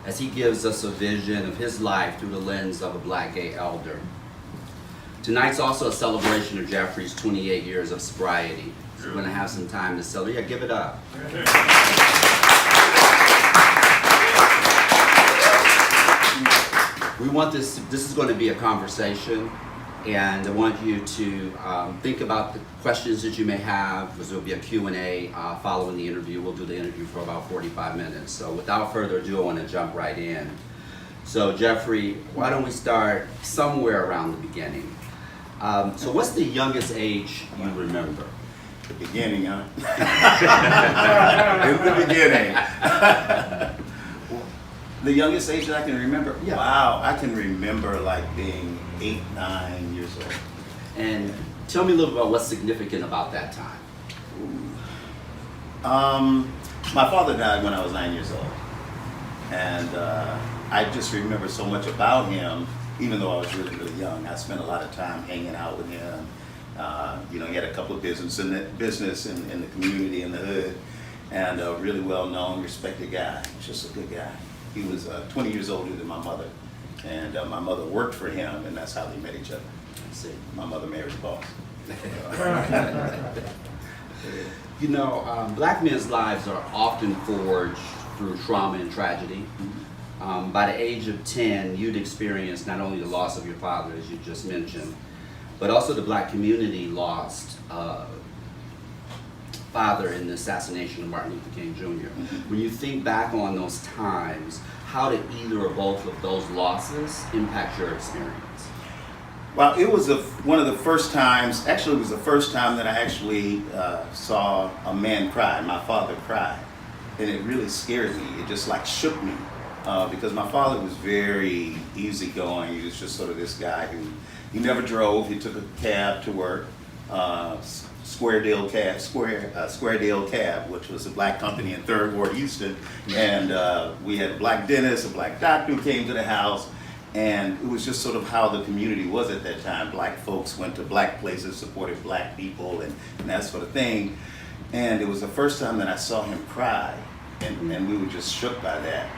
as he gives us a vision of his life through the lens of a Black gay elder. Tonight's also a celebration of Jeffrey's 28 years of sobriety. So we're going to have some time to celebrate. Yeah, give it up. We want this is going to be a conversation, and I want you to think about the questions that you may have, because there will be a Q&A following the interview. We'll do the interview for about 45 minutes. So without further ado, I want to jump right in. So Jeffrey, why don't we start somewhere around the beginning? So what's the youngest age you remember? The beginning, huh? In the beginning. The youngest age that I can remember? Yeah. Wow, I can remember like being 8, 9 years old. And tell me a little about what's significant about that time. My father died when I was 9 years old. And I just remember so much about him, even though I was really, really young. I spent a lot of time hanging out with him. He had a couple of business in the community, in the hood, and a really well-known, respected guy. Just a good guy. He was 20 years older than my mother, and my mother worked for him, and that's how they met each other. Let's see. My mother married the boss. Black men's lives are often forged through trauma and tragedy. By the age of 10, you'd experienced not only the loss of your father, as you just mentioned, but also the Black community lost father in the assassination of Martin Luther King Jr. When you think back on those times, how did either or both of those losses impact your experience? Well, it was one of the first times, actually it was the first time that I actually saw a man cry. My father cried, and it really scared me. It just like shook me, because my father was very easygoing. He was just sort of this guy who, he never drove. He took a cab to work, Squaredale Cab, which was a Black company in 3rd Ward, Houston. And we had a Black dentist, a Black doctor who came to the house. And it was just sort of how the community was at that time. Black folks went to Black places, supported Black people, and that sort of thing. And it was the first time that I saw him cry. And we were just shook by that,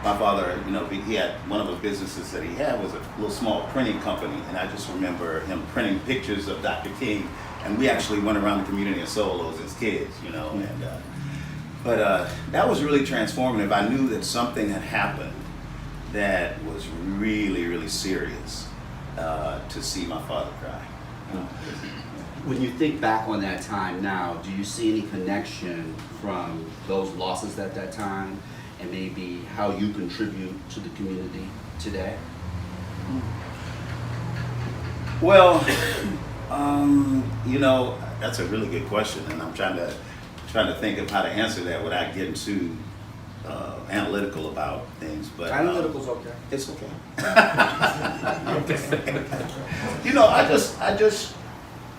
My father, he had one of the businesses that he had was a little small printing company, and I just remember him printing pictures of Dr. King, and we actually went around the community and sold those as kids, But that was really transformative. I knew that something had happened that was really, really serious to see my father cry. When you think back on that time now, do you see any connection from those losses at that time and maybe how you contribute to the community today? Well, that's a really good question, and I'm trying to think of how to answer that without getting too analytical about things. But Analytical's okay. It's okay.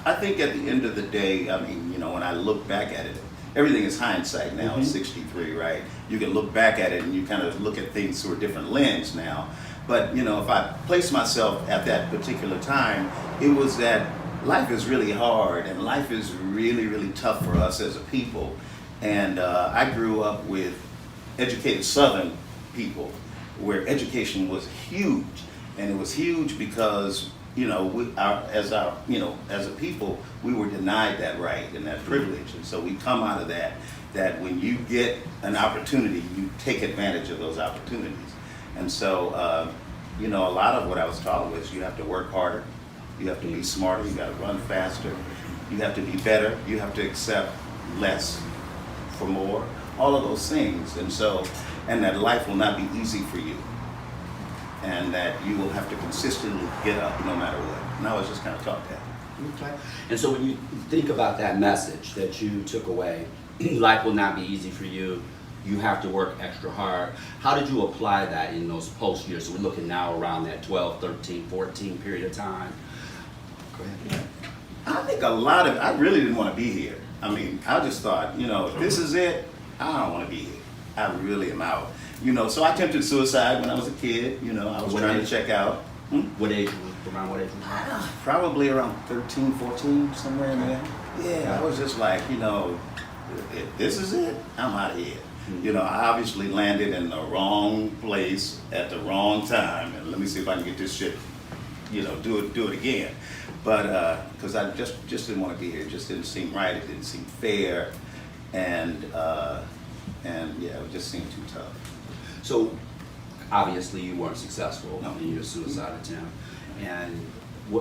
I think at the end of the day, when I look back at it, everything is hindsight now. It's 63, right? You can look back at it and you kind of look at things through a different lens now. But, if I place myself at that particular time, it was that life is really hard and life is really, really tough for us as a people. And I grew up with educated Southern people where education was huge. And it was huge because as a people, we were denied that right and that privilege. And so we come out of that when you get an opportunity, you take advantage of those opportunities. And so, a lot of what I was taught was you have to work harder, you have to be smarter, you got to run faster, you have to be better, you have to accept less for more, all of those things. And that life will not be easy for you. And that you will have to consistently get up no matter what. And I was just kind of taught that. Okay. And so when you think about that message that you took away, life will not be easy for you, you have to work extra hard. How did you apply that in those post years? So we're looking now around that 12, 13, 14 period of time. Go ahead. I think I really didn't want to be here. I just thought, if this is it, I don't want to be here. I really am out. So I attempted suicide when I was a kid. I was trying to check out. What age? Around what age? Probably around 13, 14, somewhere in there. Yeah, I was just like, if this is it, I'm out of here. You know, I obviously landed in the wrong place at the wrong time, and let me see if I can get this shit, you know, do it again. But because I just didn't want to be here. It just didn't seem right. It didn't seem fair, and yeah, it just seemed too tough. So obviously you weren't successful No. in your suicide attempt. And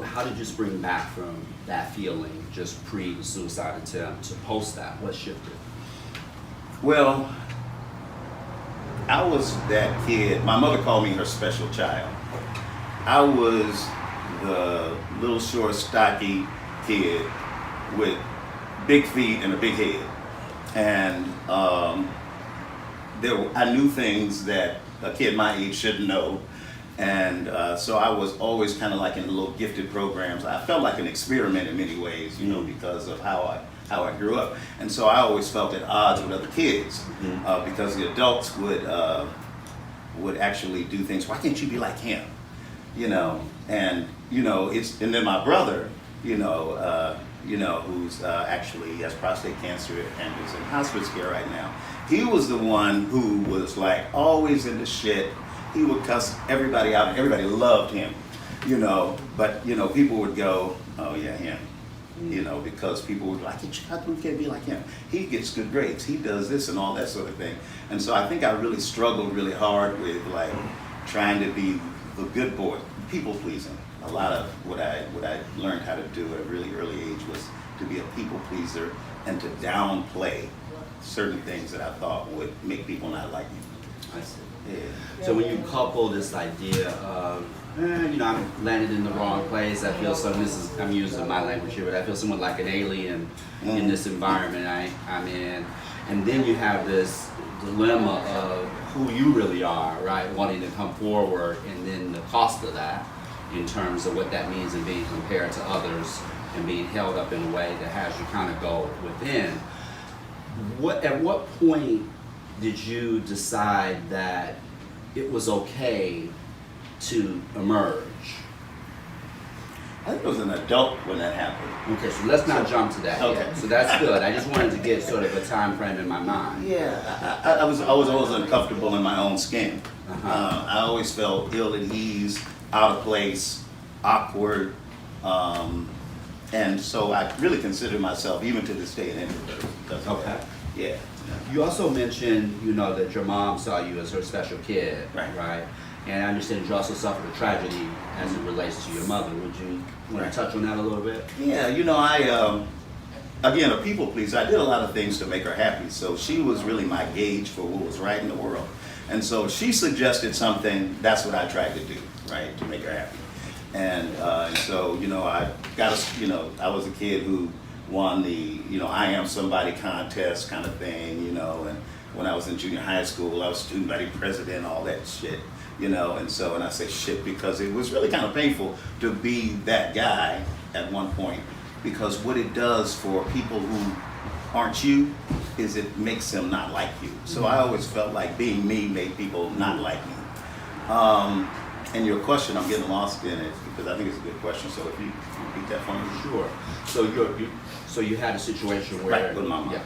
how did you spring back from that feeling just pre the suicide attempt to post that? What shifted? Well, I was that kid. My mother called me her special child. I was the little short, stocky kid with big feet and a big head. And I knew things that a kid my age shouldn't know. And so I was always kind of like in little gifted programs. I felt like an experiment in many ways, you know, because of how I grew up. And so I always felt at odds with other kids because the adults would actually do things. Why can't you be like him? You know, and you know, and then my brother, who's actually has prostate cancer and is in hospice care right now. He was the one who was like always into shit. He would cuss everybody out, and everybody loved him, you know. But you know, people would go, "Oh yeah, him," you know, because people would be like, "How come you can't be like him? He gets good grades. He does this and all that sort of thing." And so I think I really struggled really hard with like trying to be the good boy, people pleasing. A lot of what I learned how to do at a really early age was to be a people pleaser and to downplay certain things that I thought would make people not like me. I see. Yeah. So when you couple this idea of, you know, I'm landed in the wrong place, I feel I'm using my language here, but I feel somewhat like an alien in this environment I'm in. And then you have this dilemma of who you really are, right? Wanting to come forward, and then the cost of that in terms of what that means and being compared to others and being held up in a way that has you kind of go within. At what point did you decide that it was okay to emerge? I think I was an adult when that happened. Okay, so let's not jump to that Okay. yet. So that's good. I just wanted to get sort of a time frame in my mind. Yeah, I was always uncomfortable in my own skin. I always felt ill at ease, out of place, awkward, and so I really consider myself, even to this day, an introvert because of that. Yeah. You also mentioned, you know, that your mom saw you as her special kid, Right. And I understand you also suffered a tragedy as it relates to your mother. Would you want to touch on that a little bit? Yeah, you know, again, a people pleaser. I did a lot of things to make her happy, so she was really my gauge for what was right in the world. And so she suggested something, that's what I tried to do, right, to make her happy. And so, you know, I was a kid who won the, you know, I Am Somebody contest kind of thing, you know, and when I was in junior high school, I was student body president, all that shit, you know, and I say shit because it was really kind of painful to be that guy at one point, because what it does for people who aren't you is it makes them not like you. So I always felt like being me made people not like me. And your question, I'm getting lost in it because I think it's a good question. So if you repeat that for me. Sure. So you had a situation where Right, with my mom. Yeah.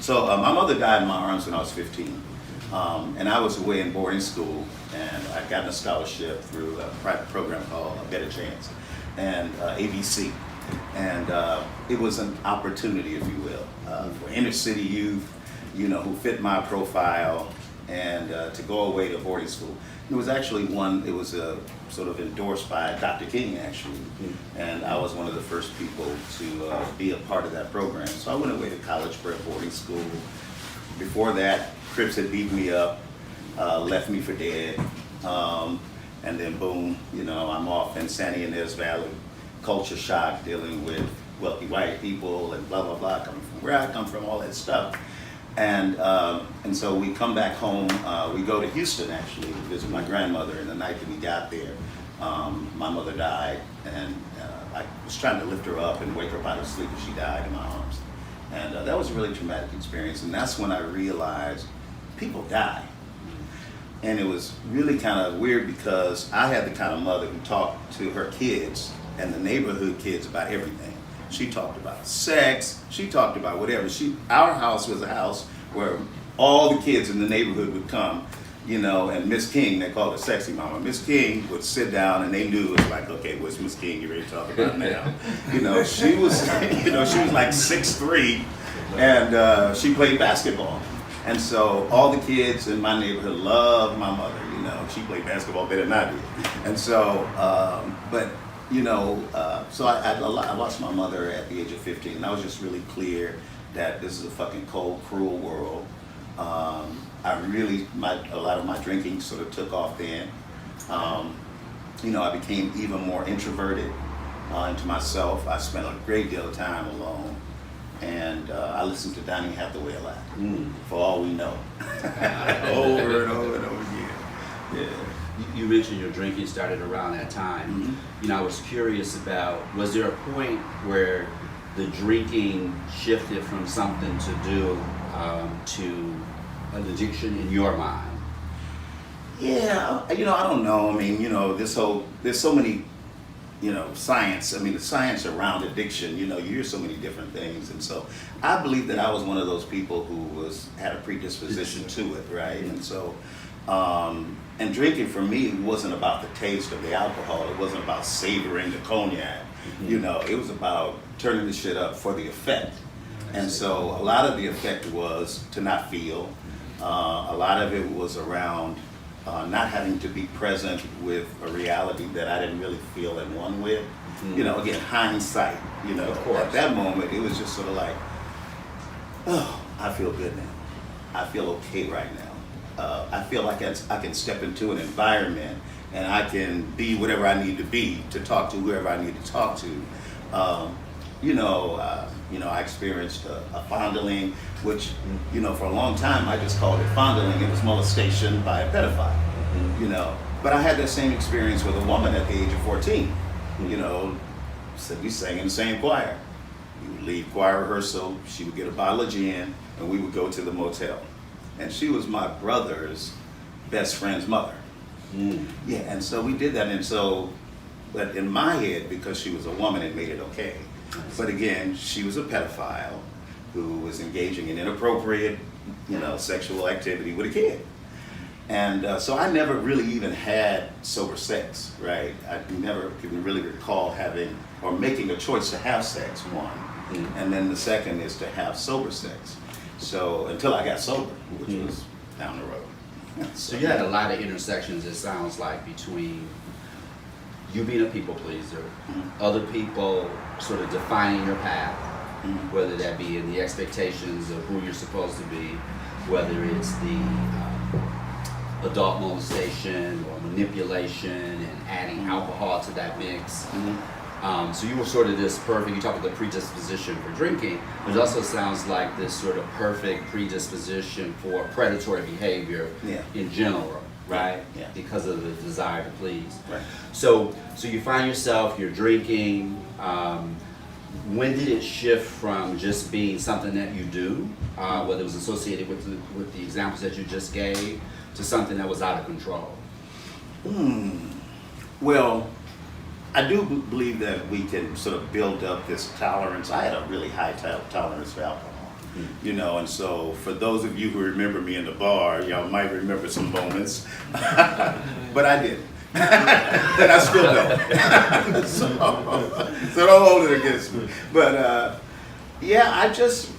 So my mother died in my arms when I was 15. And I was away in boarding school, and I'd gotten a scholarship through a private program called A Better Chance, and ABC. And it was an opportunity, if you will, for inner city youth, you know, who fit my profile, and to go away to boarding school. It was actually it was sort of endorsed by Dr. King, actually, and I was one of the first people to be a part of that program. So I went away to college prep boarding school. Before that, Crips had beat me up, left me for dead, and then boom, you know, I'm off in San Ynez Valley, culture shock, dealing with wealthy white people and blah, blah, blah, coming from where I come from, all that stuff. And so we come back home, we go to Houston actually to visit my grandmother, and the night that we got there, my mother died, and I was trying to lift her up and wake her up out of sleep, and she died in my arms. And that was a really traumatic experience, and that's when I realized people die. And it was really kind of weird because I had the kind of mother who talked to her kids and the neighborhood kids about everything. She talked about sex, she talked about whatever. Our house was a house where all the kids in the neighborhood would come, you know, and Miss King, they called her Sexy Mama. Miss King would sit down and they knew it was like, okay, what's Miss King you ready to talk about now? You know, she was, you know, she was like 6'3", and she played basketball. And so all the kids in my neighborhood loved my mother, you know, she played basketball better than I did. And so, but, you know, so I lost my mother at the age of 15, and I was just really clear that this is a fucking cold, cruel world. I really, a lot of my drinking sort of took off then. You know, I became even more introverted into myself. I spent a great deal of time alone. And I listened to Donny Hathaway a lot, for all we know. Over and over and over again. Yeah. You mentioned your drinking started around that time. Mm-hmm. You know, I was curious about, was there a point where the drinking shifted from something to do to an addiction in your mind? Yeah, you know, I don't know. I mean, you know, there's so many, you know, science. I mean, the science around addiction, you know, you hear so many different things. And so I believe that I was one of those people who had a predisposition to it, right? And so, and drinking for me wasn't about the taste of the alcohol. It wasn't about savoring the cognac. You know, it was about turning the shit up for the effect. And so a lot of the effect was to not feel. A lot of it was around not having to be present with a reality that I didn't really feel in one with. You know, again, hindsight, you know, at that moment, it was just sort of like, oh, I feel good now. I feel okay right now. I feel like I can step into an environment and I can be whatever I need to be to talk to whoever I need to talk to. You know, I experienced a fondling, which, you know, for a long time I just called it fondling. It was molestation by a pedophile, you know. But I had that same experience with a woman at the age of 14. You know, so we sang in the same choir. We would leave choir rehearsal, she would get a bottle of gin, and we would go to the motel. And she was my brother's best friend's mother. Yeah, and so we did that, and so, but in my head, because she was a woman, it made it okay. But again, she was a pedophile who was engaging in inappropriate, you know, sexual activity with a kid. And so I never really even had sober sex, right? I never can really recall having or making a choice to have sex, one. And then the second is to have sober sex. So until I got sober, which was down the road. So you had a lot of intersections, it sounds like, between you being a people pleaser, other people sort of defining your path, whether that be in the expectations of who you're supposed to be, whether it's the adult molestation or manipulation and adding alcohol to that mix. So you were sort of this perfect, you talk about the predisposition for drinking, but it also sounds like this sort of perfect predisposition for predatory behavior in general, right? Yeah. Because of the desire to please. Right. So you find yourself, you're drinking. When did it shift from just being something that you do, whether it was associated with the examples that you just gave, to something that was out of control? Well, I do believe that we can sort of build up this tolerance. I had a really high tolerance for alcohol, you know, and so for those of you who remember me in the bar, y'all might remember some moments, but I didn't. And I still don't. So don't hold it against me. But yeah, I just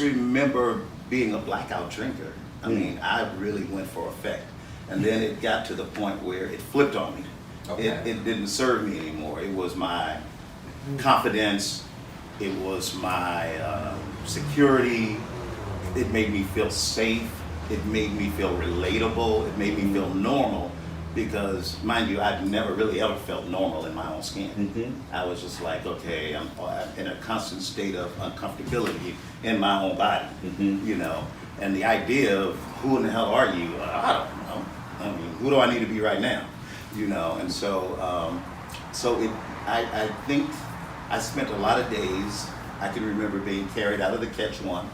remember being a blackout drinker. I mean, I really went for effect. And then it got to the point where it flipped on me. Okay. It didn't serve me anymore. It was my confidence. It was my security. It made me feel safe. It made me feel relatable. It made me feel normal. Because, mind you, I'd never really ever felt normal in my own skin. I was just like, okay, I'm in a constant state of uncomfortability in my own body, you know. And the idea of who in the hell are you? I don't know. I mean, who do I need to be right now? You know, and so, I think I spent a lot of days. I can remember being carried out of the catch one.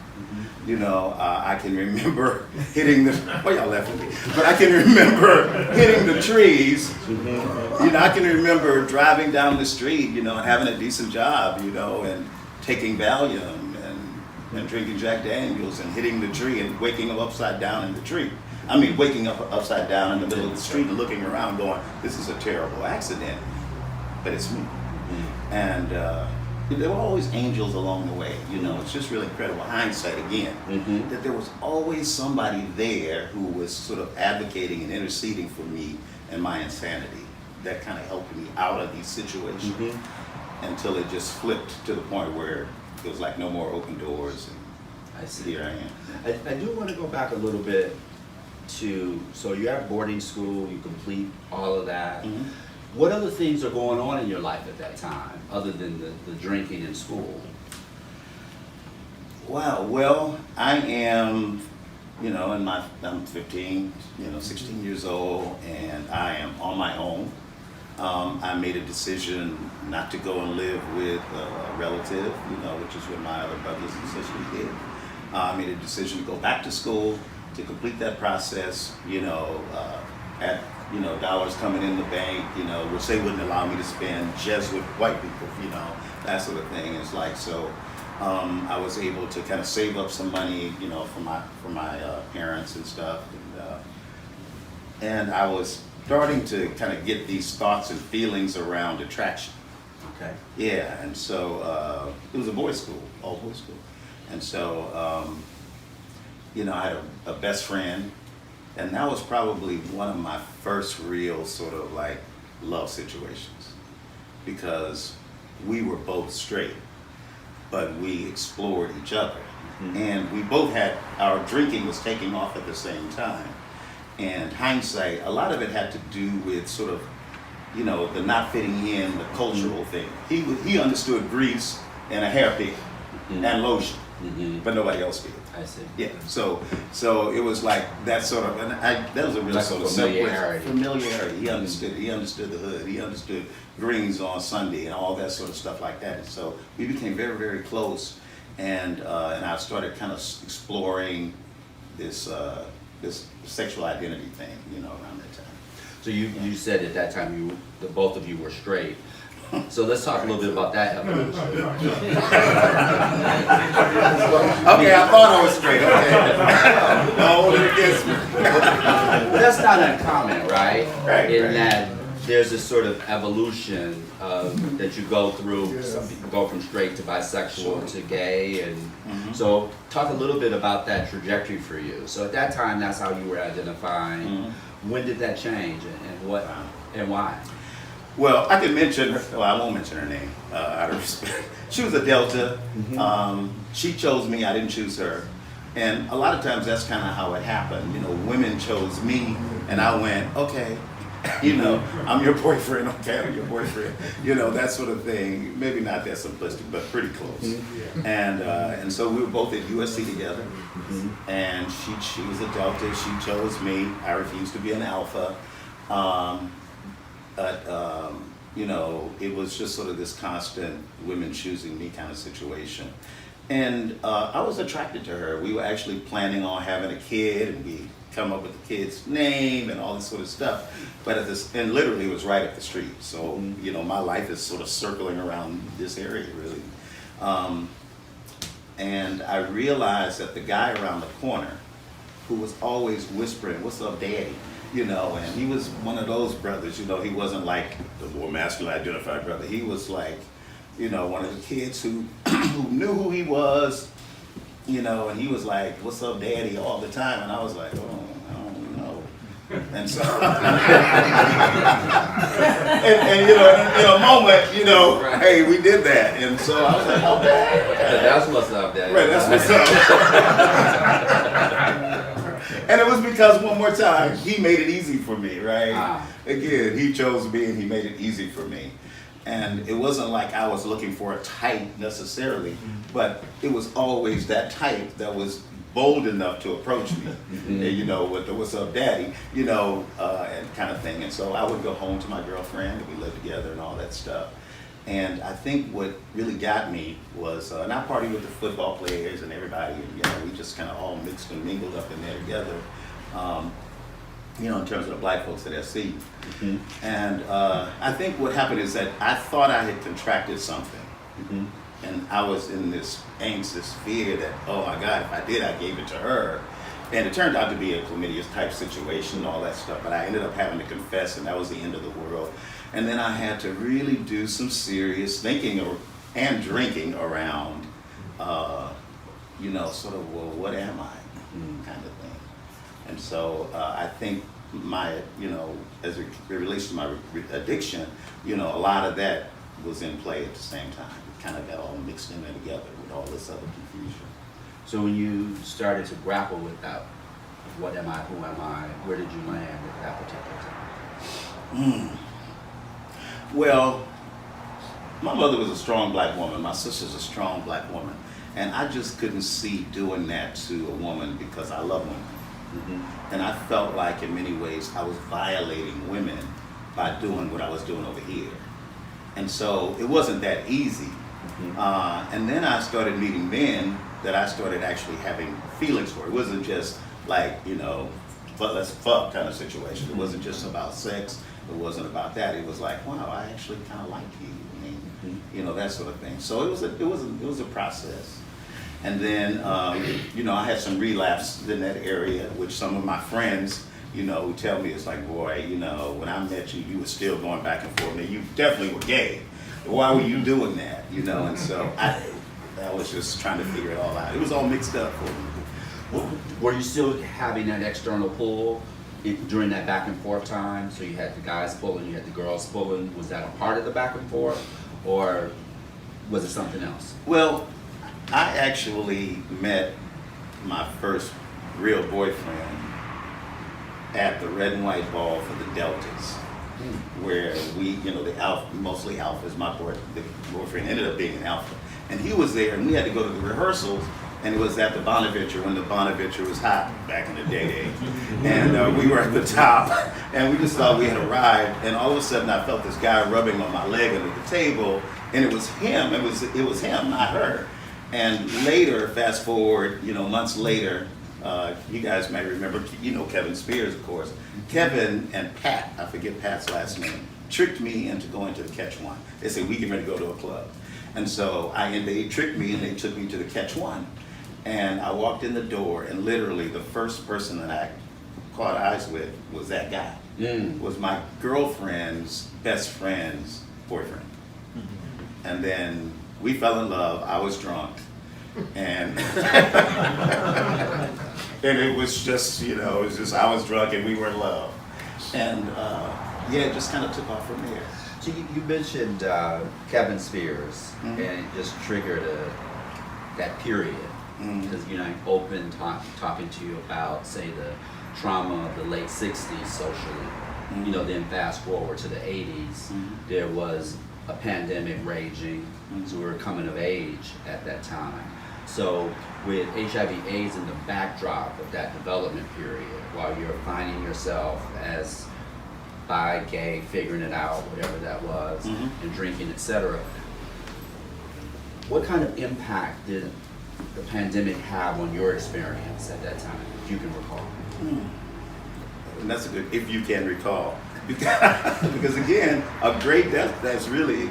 You know, I can remember hitting the, y'all laughing at me, but I can remember hitting the trees. You know, I can remember driving down the street, you know, and having a decent job, you know, and taking Valium and, and drinking Jack Daniels and hitting the tree and waking up upside down in the tree. I mean, waking up upside down in the middle of the street and looking around going, this is a terrible accident, but it's me. And there were always angels along the way, you know. It's just really incredible hindsight again, that there was always somebody there who was sort of advocating and interceding for me and my insanity. That kind of helped me out of these situations until it just flipped to the point where it was like no more open doors. And I see. here I am. I do want to go back a little bit to, so you're at boarding school, you complete all of that. What other things are going on in your life at that time, other than the drinking in school? Wow, well, I am, you know, I'm 15, 16 years old, and I am on my own. I made a decision not to go and live with a relative, which is what my other brothers and sisters did. I made a decision to go back to school, to complete that process, at dollars coming in the bank, which they wouldn't allow me to spend just with white people, that sort of thing. It's like, so I was able to kind of save up some money, for my parents and stuff, and I was starting to kind of get these thoughts and feelings around attraction. Okay. Yeah, and so it was a boys' school, all boys' school, and so I had a best friend. And that was probably one of my first real sort of like love situations, because we were both straight, but we explored each other. And we both had, our drinking was taking off at the same time. And hindsight, a lot of it had to do with sort of, the not fitting in, the cultural thing. He understood grease and a hairpin and lotion, but nobody else did. I see. Yeah, so it was like that sort of, and that was a real Like sort a of familiarity. familiarity. He understood the hood. He understood greens on Sunday and all that sort of stuff like that. And so we became very, very close, and I started kind of exploring this sexual identity thing, around that time. So you said at that time the both of you were straight. So let's talk a little bit about that evolution. Okay, I thought I was straight. Okay, no, it gets me. That's not uncommon, right? Right, In right. that there's this sort of evolution that you go through. Some people go from straight to bisexual to gay, and so talk a little bit about that trajectory for you. So at that time, that's how you were identifying. When did that change, and what and why? Well, I can mention her, well, I won't mention her name out of respect. She was a Delta. She chose me, I didn't choose her. And a lot of times that's kind of how it happened. Women chose me, and I went, okay, I'm your boyfriend, okay, I'm your boyfriend. That sort of thing. Maybe not that simplistic, but pretty close. And so we were both at USC together. And she was a Delta, she chose me. I refused to be an Alpha. But, it was just sort of this constant women choosing me kind of situation. And I was attracted to her. We were actually planning on having a kid, and we come up with the kid's name and all this sort of stuff. But and literally it was right up the street. So, my life is sort of circling around this area, really. And I realized that the guy around the corner, who was always whispering, "What's up, Daddy?" And he was one of those brothers, he wasn't like the more masculine identified brother. He was like, one of the kids who knew who he was, and he was like, "What's up, Daddy?" all the time. And I was like, "Oh, I don't know." And so, and in a moment, Right. hey, we did that. And so I was like, "Okay." That's what's up, Daddy. Right, that's what's up. And it was because, one more time, he made it easy for me, right? Again, he chose me and he made it easy for me. And it wasn't like I was looking for a type necessarily, but it was always that type that was bold enough to approach me, and, with the "What's up, Daddy?" And kind of thing. And so I would go home to my girlfriend, and we lived together and all that stuff. And I think what really got me was, and I partied with the football players and everybody, and we just kind of all mixed and mingled up in there together, in terms of the black folks at SC. And I think what happened is that I thought I had contracted something, And I was in this angst, this fear that, oh my God, if I did, I gave it to her. And it turned out to be a chlamydia type situation and all that stuff, but I ended up having to confess, and that was the end of the world. And then I had to really do some serious thinking and drinking around, sort of, well, what am I, kind of thing. And so I think as it relates to my addiction, a lot of that was in play at the same time. It kind of got all mixed in there together with all this other confusion. So when you started to grapple with that, what am I, who am I, where did you land at that particular time? Well, my mother was a strong black woman. My sister's a strong black woman. And I just couldn't see doing that to a woman because I love women. And I felt like in many ways I was violating women by doing what I was doing over here. And so it wasn't that easy. And then I started meeting men that I started actually having feelings for. It wasn't just like, but let's fuck kind of situation. It wasn't just about sex. It wasn't about that. It was like, wow, I actually kind of like you. I mean, that sort of thing. So it was a process. And then, I had some relapse in that area, which some of my friends, who tell me, it's like, boy, when I met you, you were still going back and forth. And you definitely were gay. Why were you doing that? And so I was just trying to figure it all out. It was all mixed up for me. Were you still having that external pull during that back and forth time? So you had the guys pulling, you had the girls pulling. Was that a part of the back and forth, or was it something else? Well, I actually met my first real boyfriend at the Red and White Ball for the Deltas, where we, the alpha, mostly alphas, the boyfriend ended up being an alpha. And he was there, and we had to go to the rehearsals, and it was at the Bonaventure when the Bonaventure was hot back in the day. And we were at the top, and we just thought we had arrived, and all of a sudden I felt this guy rubbing on my leg under the table, and it was him, it was him, not her. And later, fast forward, months later, you guys may remember, Kevin Spears, of course. Kevin and Pat, I forget Pat's last name, tricked me into going to the Catch One. They said, we get ready to go to a club. And so they tricked me and they took me to the Catch One. And I walked in the door, and literally the first person that I caught eyes with was that guy. Was my girlfriend's best friend's boyfriend. And then we fell in love. I was drunk. And and it was just, I was drunk and we were in love. And it just kind of took off from there. So you mentioned Kevin Spears, and it just triggered that period. Because, open talking to you about, say, the trauma of the late 60s socially. Then fast forward to the 80s, there was a pandemic raging, so we were coming of age at that time. So with HIV/AIDS in the backdrop of that development period, while you're finding yourself as bi, gay, figuring it out, whatever that was, and drinking, etc., what kind of impact did the pandemic have on your experience at that time, if you can recall? And that's a good, if you can recall. Because again, a great death, that's really,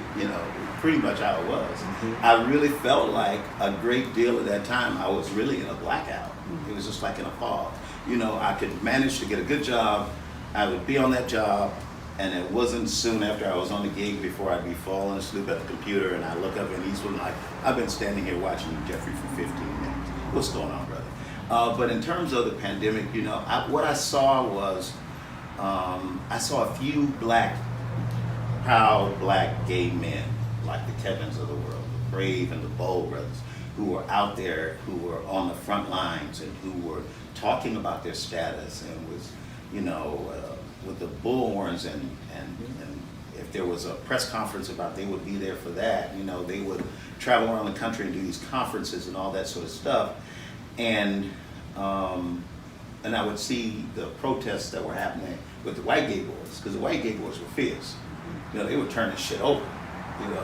pretty much how it was. I really felt like a great deal of that time I was really in a blackout. It was just like in a fog. I could manage to get a good job. I would be on that job, and it wasn't soon after I was on the gig before I'd be falling asleep at the computer, and I look up and he's like, I've been standing here watching you, Jeffrey, for 15 minutes. What's going on, brother? But in terms of the pandemic, what I saw was, I saw a few proud black gay men, like the Kevins of the world, the Brave and the Bold brothers, who were out there, who were on the front lines, and who were talking about their status, and was, with the bullhorns, and if there was a press conference about, they would be there for that. They would travel around the country and do these conferences and all that sort of stuff, and I would see the protests that were happening with the white gay boys, because the white gay boys were fierce. They were turning shit over.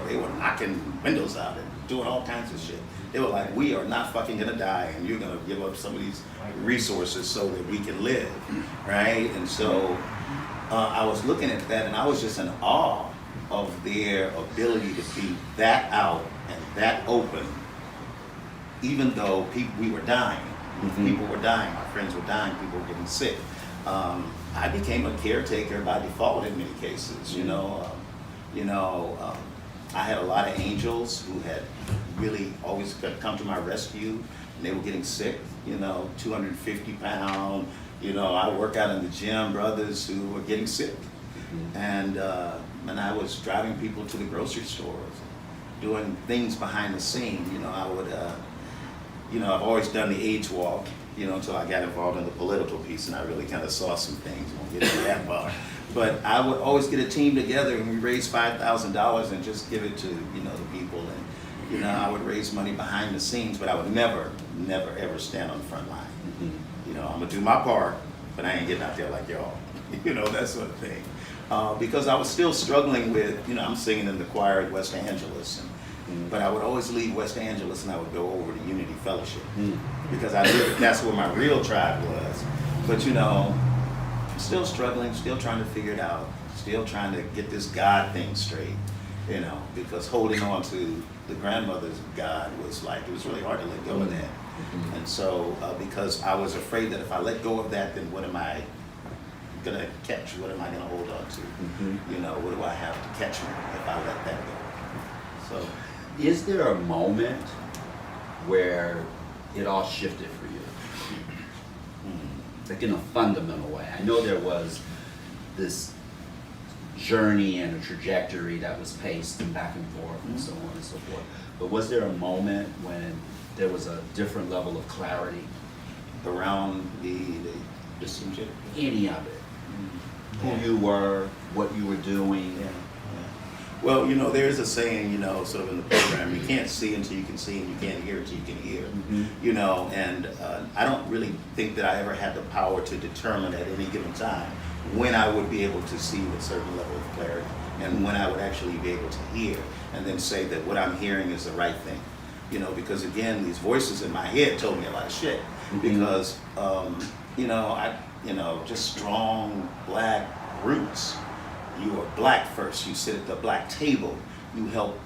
They were knocking windows out and doing all kinds of shit. They were like, we are not fucking gonna die, and you're gonna give up some of these resources so that we can live, right? And so I was looking at that, and I was just in awe of their ability to be that out And that opened, even though we were dying, people were dying, my friends were dying, people were getting sick. I became a caretaker by default in many cases, you know. I had a lot of angels who had really always come to my rescue, and they were getting sick, 250 pound, I work out in the gym, brothers who were getting sick. And I was driving people to the grocery stores, doing things behind the scene, I would, I've always done the AIDS walk, until I got involved in the political piece and I really kind of saw some things, won't get into that part. But I would always get a team together and we raise $5,000 and just give it to, the people. And, I would raise money behind the scenes, but I would never, ever stand on the front line. I'm gonna do my part, but I ain't getting out there like y'all, that sort of thing. Because I was still struggling with, I'm singing in the choir at West Angeles, but I would always leave West Angeles and I would go over to Unity Fellowship because I knew that's where my real tribe was. But still struggling, still trying to figure it out, still trying to get this God thing straight, because holding on to the grandmother's God was like, it was really hard to let go of that. And so, because I was afraid that if I let go of that, then what am I gonna catch? What am I gonna hold on to? What do I have to catch me if I let that go? So, is there a moment where it all shifted for you? Like in a fundamental way. I know there was this journey and a trajectory that was paced and back and forth and so on and so forth. But was there a moment when there was a different level of clarity around the citizenship? Any of it? Who you were, what you were doing? Yeah. Well, there's a saying, sort of in the program, you can't see until you can see, and you can't hear until you can hear. And I don't really think that I ever had the power to determine at any given time when I would be able to see with a certain level of clarity and when I would actually be able to hear and then say that what I'm hearing is the right thing. Because again, these voices in my head told me a lot of shit because, just strong black roots. You are black first. You sit at the black table. You help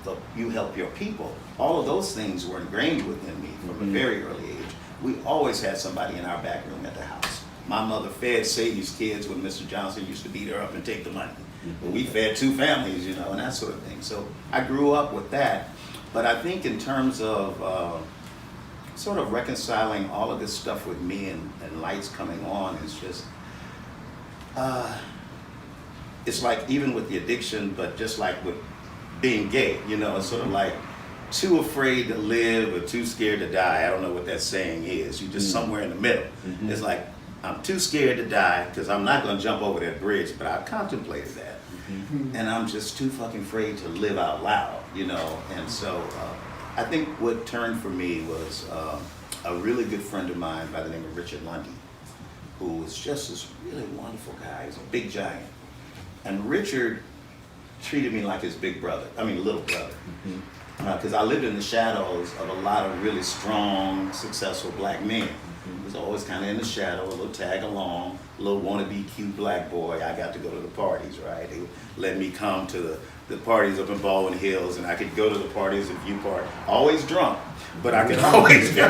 your people. All of those things were ingrained within me from a very early age. We always had somebody in our back room at the house. My mother fed Sadie's kids when Mr. Johnson used to beat her up and take the money. But we fed 2 families, and that sort of thing. So I grew up with that. But I think in terms of sort of reconciling all of this stuff with me and lights coming on is just. It's like even with the addiction, but just like with being gay, it's sort of like too afraid to live or too scared to die. I don't know what that saying is. You're just somewhere in the middle. It's like, I'm too scared to die because I'm not going to jump over that bridge, but I've contemplated that. And I'm just too fucking afraid to live out loud, And so I think what turned for me was a really good friend of mine by the name of Richard Lundy, who was just this really wonderful guy. He's a big giant. And Richard treated me like his big brother, little brother. Because I lived in the shadows of a lot of really strong, successful black men. He was always kind of in the shadow, a little tag along, a little wannabe cute black boy. I got to go to the parties, right? They let me come to the parties up in Baldwin Hills, and I could go to the parties at View Park, always drunk, but I could always go.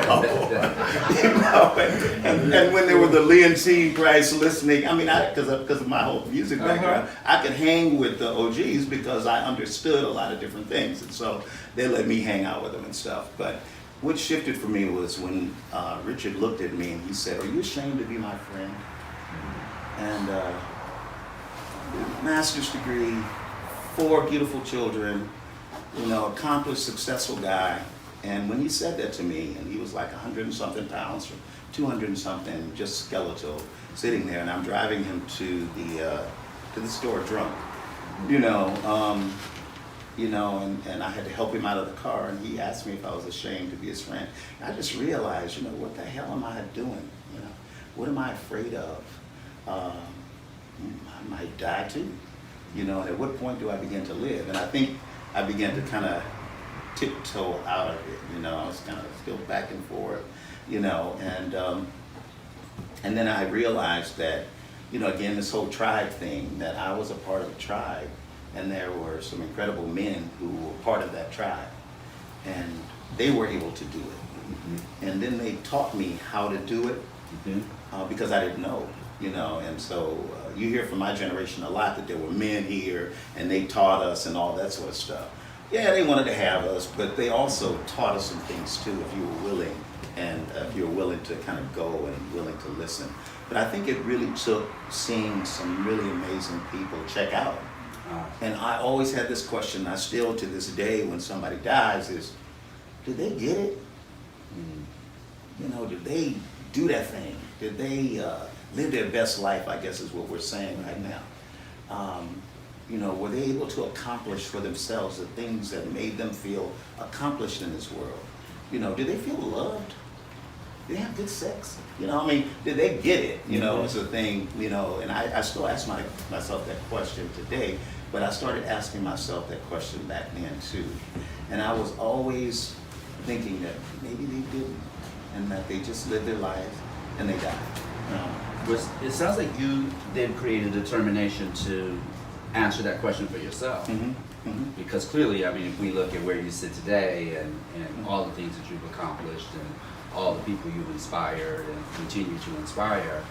And when there were the Leontine Price listening, because of my whole music background, I could hang with the OGs because I understood a lot of different things, and so they let me hang out with them and stuff. But what shifted for me was when Richard looked at me and he said, "Are you ashamed to be my friend?" And master's degree, 4 beautiful children, accomplished, successful guy. And when he said that to me, and he was like 100 and something pounds, 200 and something, just skeletal, sitting there, and I'm driving him to the store drunk, and I had to help him out of the car, and he asked me if I was ashamed to be his friend. And I just realized, what the hell am I doing? What am I afraid of? I might die too. And at what point do I begin to live? And I think I began to kind of tiptoe out of it. I was kind of still back and forth, and then I realized that, again, this whole tribe thing, that I was a part of a tribe, and there were some incredible men who were part of that tribe. and they were able to do it. And then they taught me how to do it because I didn't know, you know. And so you hear from my generation a lot that there were men here and they taught us and all that sort of stuff. Yeah, they wanted to have us, but they also taught us some things too if you were willing, and if you were willing to kind of go and willing to listen. But I think it really took seeing some really amazing people check out. And I always had this question, I still to this day when somebody dies, is, did they get it? You know, did they do that thing? Did they live their best life, I guess is what we're saying right now. You know, were they able to accomplish for themselves the things that made them feel accomplished in this world? You know, did they feel loved? Did they have good sex? You know, I mean, did they get it? You know, it's a thing, you know, and I still ask myself that question today, but I started asking myself that question back then too. And I was always thinking that maybe they didn't, and that they just lived their lives and they died. It sounds like you then created a determination to answer that question for yourself. Because clearly, I mean, if we look at where you sit today and all the things that you've accomplished and all the people you've inspired and continue to inspire,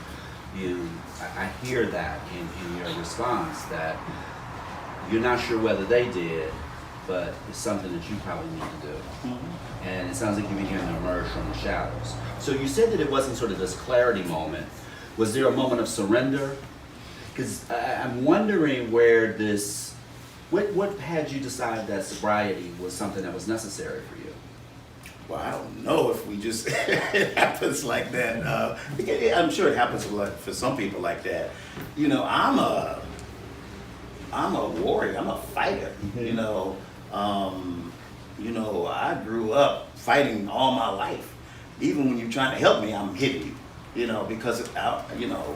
I hear that in your response that you're not sure whether they did, but it's something that you probably need to do. And it sounds like you began to emerge from the shadows. So you said that it wasn't sort of this clarity moment. Was there a moment of surrender? Because I'm wondering where this, what had you decide that sobriety was something that was necessary for you? Well, I don't know if we just, it happens like that. I'm sure it happens for some people like that. You know, I'm a warrior, I'm a fighter, you know. You know, I grew up fighting all my life. Even when you're trying to help me, I'm hitting you, you know, because, you know,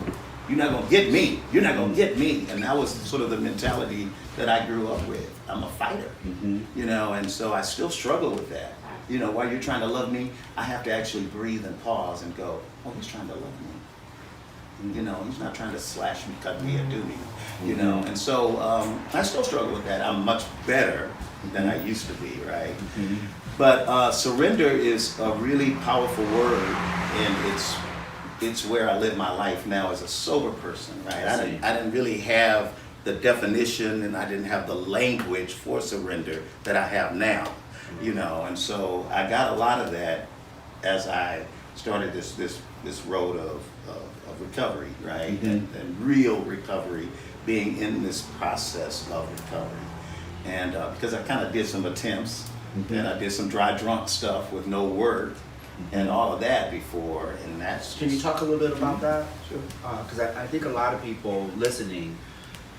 you're not gonna get me, you're not gonna get me. And that was sort of the mentality that I grew up with. I'm a fighter, you know, and so I still struggle with that. You know, while you're trying to love me, I have to actually breathe and pause and go, oh, he's trying to love me. You know, he's not trying to slash me, cut me, or do me, you know. And so I still struggle with that. I'm much better than I used to be, right? But surrender is a really powerful word, and it's where I live my life now as a sober person, right? I didn't really have the definition, and I didn't have the language for surrender that I have now, you know. And so I got a lot of that as I started this road of recovery, right? And real recovery, being in this process of recovery. And because I kind of did some attempts, and I did some dry drunk stuff with no work, and all of that before, and that's Can you talk a little bit about that? Sure. Because I think a lot of people listening,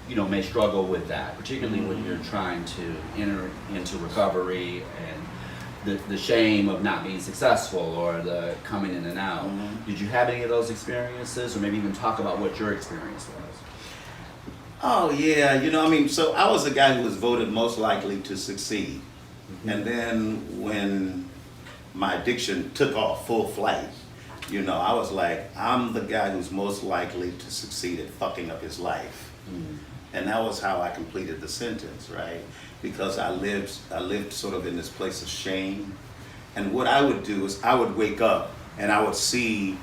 you know, may struggle with that, particularly when you're trying to enter into recovery and the shame of not being successful or the coming in and out. Did you have any of those experiences, or maybe even talk about what your experience was? Oh yeah, you know, I mean, so I was the guy who was voted most likely to succeed. And then when my addiction took off full flight, you know, I was like, I'm the guy who's most likely to succeed at fucking up his life. And that was how I completed the sentence, right? Because I lived sort of in this place of shame. And what I would do is I would wake up and I would see,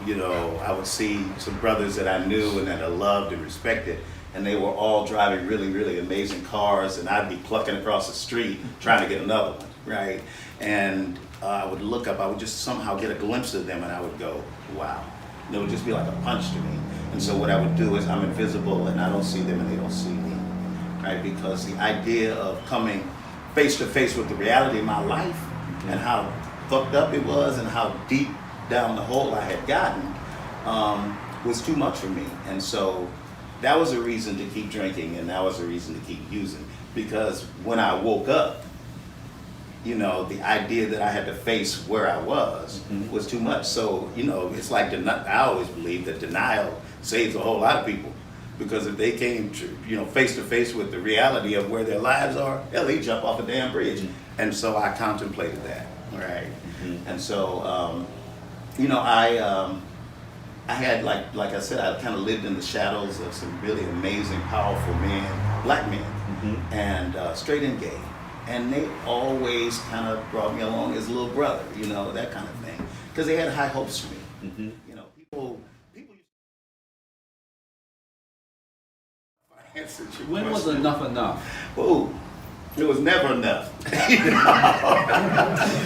you know, I would see some brothers that I knew and that I loved and respected, and they were all driving really, really amazing cars, and I'd be plucking across the street trying to get another one, right? And I would look up, I would just somehow get a glimpse of them, and I would go, wow. And it would just be like a punch to me. And so what I would do is I'm invisible, and I don't see them, and they don't see me, right? Because the idea of coming face to face with the reality of my life and how fucked up it was and how deep down the hole I had gotten was too much for me. And so that was a reason to keep drinking, and that was a reason to keep using. Because when I woke up, you know, the idea that I had to face where I was too much. So, you know, it's like, I always believe that denial saves a whole lot of people. Because if they came to, you know, face to face with the reality of where their lives are, hell, they jump off a damn bridge. And so I contemplated that, right? And so, you know, I had, like I said, I kind of lived in the shadows of some really amazing, powerful men, black men, and straight and gay. and they always kind of brought me along as a little brother, you know, that kind of thing, because they had high hopes for me. Mm-hmm. You know, people answered your When was question. enough? Ooh, it was never enough. Is It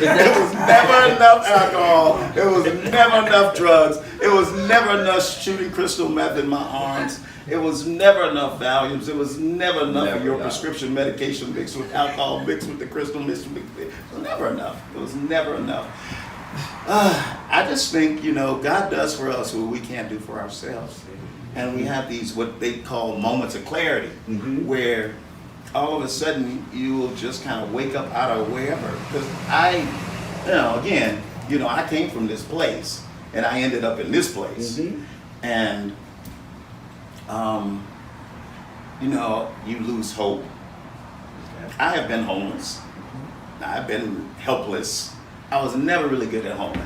that- was never enough alcohol. It was never enough drugs. It was never enough shooting crystal meth in my arms. It was never enough Valiums. It was never enough Never of your enough. prescription medication mixed with alcohol, mixed with the crystal, mixed with it was never enough. It was never enough. I just think, you know, God does for us what we can't do for ourselves. And we have these, what they call moments of clarity, where all of a sudden you will just kind of wake up out of wherever. Because again, you know, I came from this place and I ended up in this place. And, you know, you lose hope. I have been homeless. I've been helpless. I was never really good at home,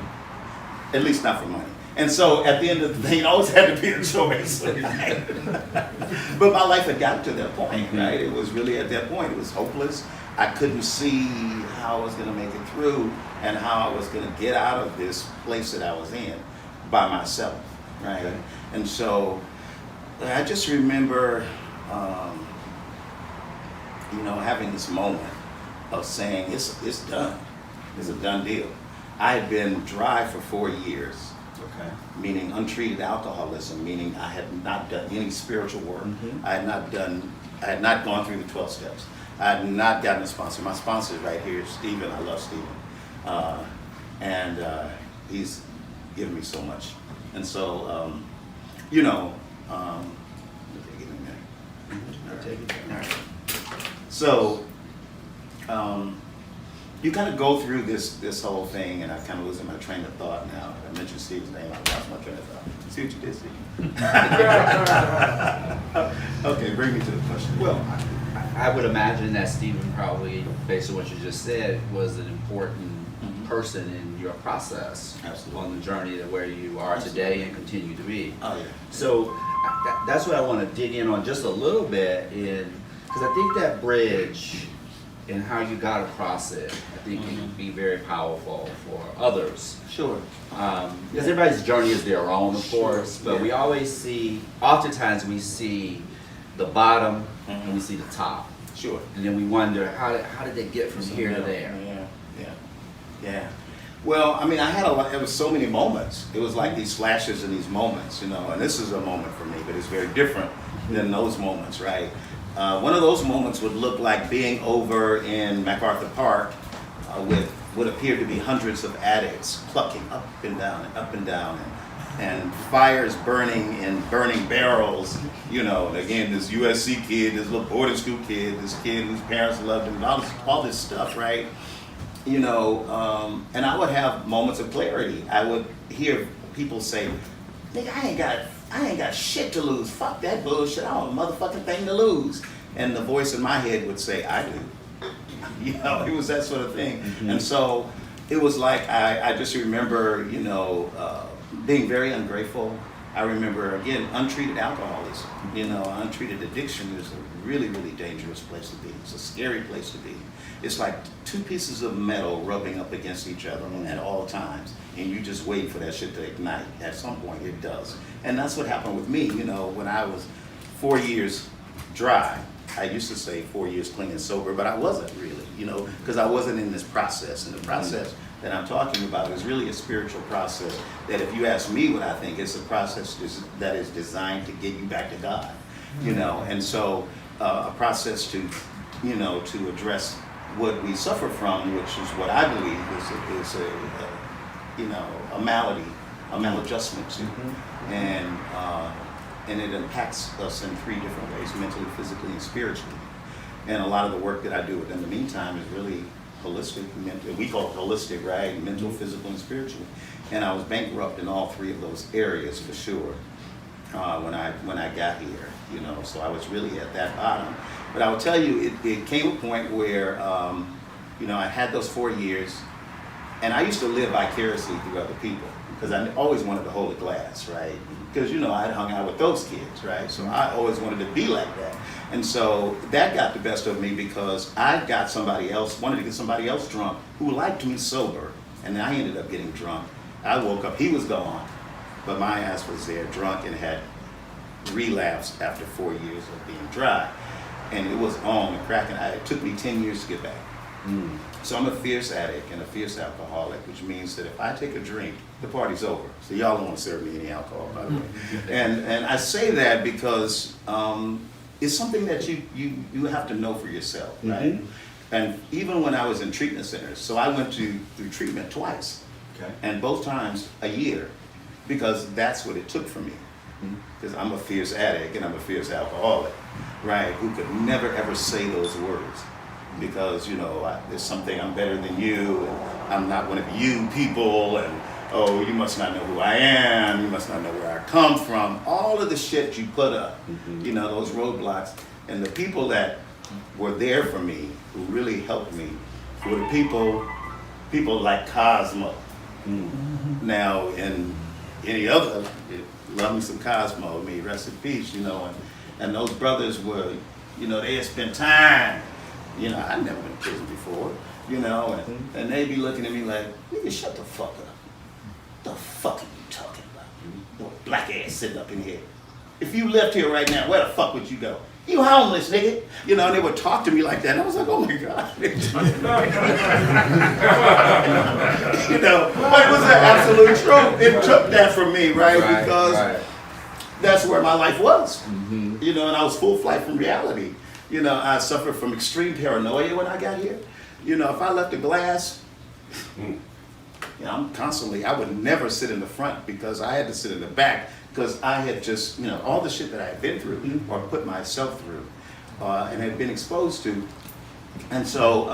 at least not for money. And so at the end of the day, it always had to be a choice. Right? But my life had gotten to that point, right? It was really at that point. It was hopeless. I couldn't see how I was going to make it through and how I was going to get out of this place that I was in by myself, right? Okay. And so I just remember, you know, having this moment of saying, it's done. It's a done deal. I had been dry for 4 years. Okay. Meaning untreated alcoholism, meaning I had not done any spiritual work. I had not gone through the 12 steps. I had not gotten a sponsor. My sponsor is right here, Stephen. I love Stephen. And he's given me so much. And so, you know, give me a minute. I'll take it. All right. So, you kind of go through this whole thing, and I kind of losing my train of thought now. I mentioned Steve's name, I lost my train of thought. See what you did, Steve? Okay, bring me to the question. Well, I would imagine that Stephen probably, based on what you just said, was an important person in your process. Absolutely. On the journey to where you are today and continue to be. Oh, yeah. So that's what I want to dig in on just a little bit, because I think that bridge and how you got across it, I think it can be very powerful for others. Sure. Because everybody's journey is their own, of course, but Yeah. we always see, oftentimes we see the bottom and we see the top. Sure. And then we wonder, how did they get from here to there? Yeah. Well, I mean, I had it was so many moments. It was like these flashes and these moments, you know, and this is a moment for me, but it's very different than those moments, right? One of those moments would look like being over in MacArthur Park with what appeared to be hundreds of addicts clucking up and down, and fires burning in burning barrels. You know, and again, this USC kid, this little boarding school kid, this kid whose parents loved him, all this stuff, right? You know, and I would have moments of clarity. I would hear people say, "Nigga, I ain't got shit to lose. Fuck that bullshit. I don't have a motherfucking thing to lose." And the voice in my head would say, "I do." You know, it was that sort of thing. And so it was like I just remember, you know, being very ungrateful. I remember, again, untreated alcoholism. You know, untreated addiction is a really, really dangerous place to be. It's a scary place to be. It's like two pieces of metal rubbing up against each other at all times, and you just wait for that shit to ignite. At some point, it does. And that's what happened with me. You know, when I was 4 years dry, I used to say 4 years clean and sober, but I wasn't really, you know, because I wasn't in this process. And the process that I'm talking about is really a spiritual process that, if you ask me what I think, it's a process that is designed to get you back to God, you know. And so a process to, you know, to address what we suffer from, which is what I believe is a you know, a malady, a maladjustment to, and it impacts us in 3 different ways: mentally, physically, and spiritually. And a lot of the work that I do in the meantime is really holistic. We call it holistic, right? Mental, physical, and spiritual. And I was bankrupt in all 3 of those areas for sure when I got here, you know. So I was really at that bottom. But I will tell you, it came a point where, you know, I had those 4 years, And I used to live vicariously through other people because I always wanted to hold a glass, right? Because, you know, I'd hung out with those kids, right? So I always wanted to be like that. And so that got the best of me because I got somebody else, wanted to get somebody else drunk who liked me sober. And I ended up getting drunk. I woke up, he was gone, but my ass was there drunk and had relapsed after 4 years of being dry. And it was on and cracking. It took me 10 years to get back. So I'm a fierce addict and a fierce alcoholic, which means that if I take a drink, the party's over. So y'all don't want to serve me any alcohol, by the way. And I say that because it's something that you have to know for yourself, right? And even when I was in treatment centers, so I went through treatment twice, and both times a year, because that's what it took for me. Because I'm a fierce addict and I'm a fierce alcoholic, right? Who could never ever say those words. Because, you know, there's something, I'm better than you, and I'm not one of you people, and oh, you must not know who I am, you must not know where I come from. All of the shit you put up, you know, those roadblocks. And the people that were there for me, who really helped me, were the people like Cosmo. Now, in any other, love me some Cosmo, may he rest in peace, you know, and those brothers were, you know, they had spent time. You know, I'd never been to prison before, you know, and they'd be looking at me like, nigga, shut the fuck up. What the fuck are you talking about? Your black ass sitting up in here. If you left here right now, where the fuck would you go? You homeless, nigga. You know, and they would talk to me like that. And I was like, oh my God. You know, but it was the absolute truth. It took that from me, right? Because that's where my life was. You know, and I was full flight from reality. You know, I suffered from extreme paranoia when I got here. You know, if I left a glass, you know, I would never sit in the front because I had to sit in the back because I had just, you know, all the shit that I had been through or put myself through and had been exposed to. And so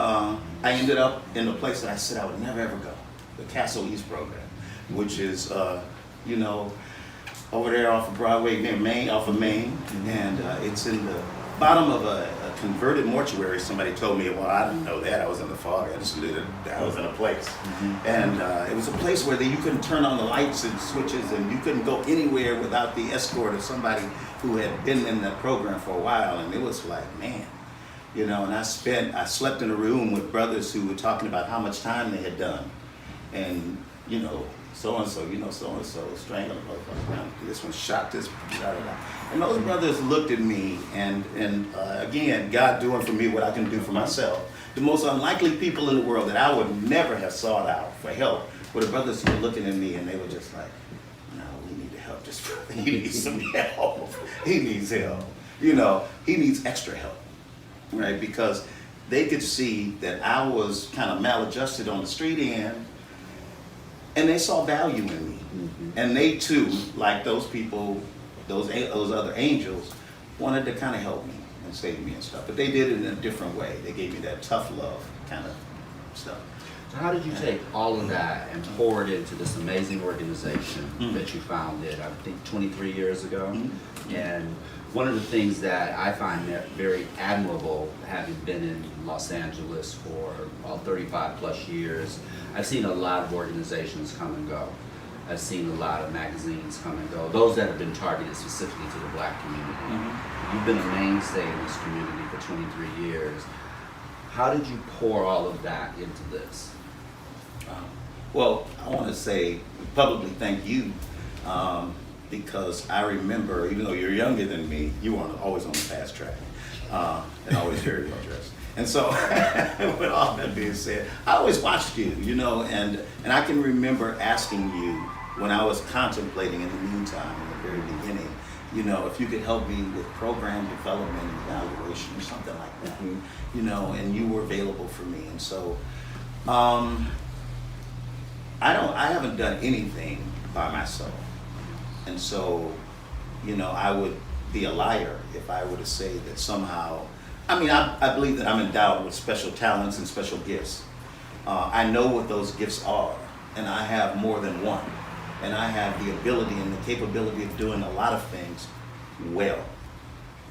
I ended up in a place that I said I would never ever go, the Castle East program, which is, you know, over there off of Broadway, near Main, off of Main, and it's in the bottom of a converted mortuary. Somebody told me, well, I didn't know that. I was in the fog. I just knew that I was in a place. And it was a place where you couldn't turn on the lights and switches, and you couldn't go anywhere without the escort of somebody who had been in that program for a while. And it was like, man, you know, and I slept in a room with brothers who were talking about how much time they had done. And, you know, so-and-so, you know, so-and-so strangled a motherfucker. This one shot this, blah, blah, blah. And those brothers looked at me, and again, God doing for me what I can do for myself. The most unlikely people in the world that I would never have sought out for help were the brothers who were looking at me, and they were just like, no, we need to help this brother. He needs some help. He needs help. You know, he needs extra help, right? Because they could see that I was kind of maladjusted on the street end, and they saw value in me. And they too, like those people, those other angels, wanted to kind of help me and save me and stuff. But they did it in a different way. They gave me that tough love kind of stuff. So how did you take all of that and pour it into this amazing organization that you founded, I think 23 years ago? And one of the things that I find very admirable, having been in Los Angeles for 35 plus years, I've seen a lot of organizations come and go. I've seen a lot of magazines come and go, those that have been targeted specifically to the black community. You've been a mainstay in this community for 23 years. How did you pour all of that into this? Well, I want to say publicly thank you because I remember, even though you're younger than me, you were always on the fast track and always very well dressed. And so, with all that being said, I always watched you, you know, and I can remember asking you when I was contemplating in the meantime, in the very beginning, you know, if you could help me with program development and evaluation or something like that, you know, and you were available for me. And so, I haven't done anything by myself. And so, you know, I would be a liar if I were to say that somehow, I mean, I believe that I'm endowed with special talents and special gifts. I know what those gifts are, and I have more than one. And I have the ability and the capability of doing a lot of things well.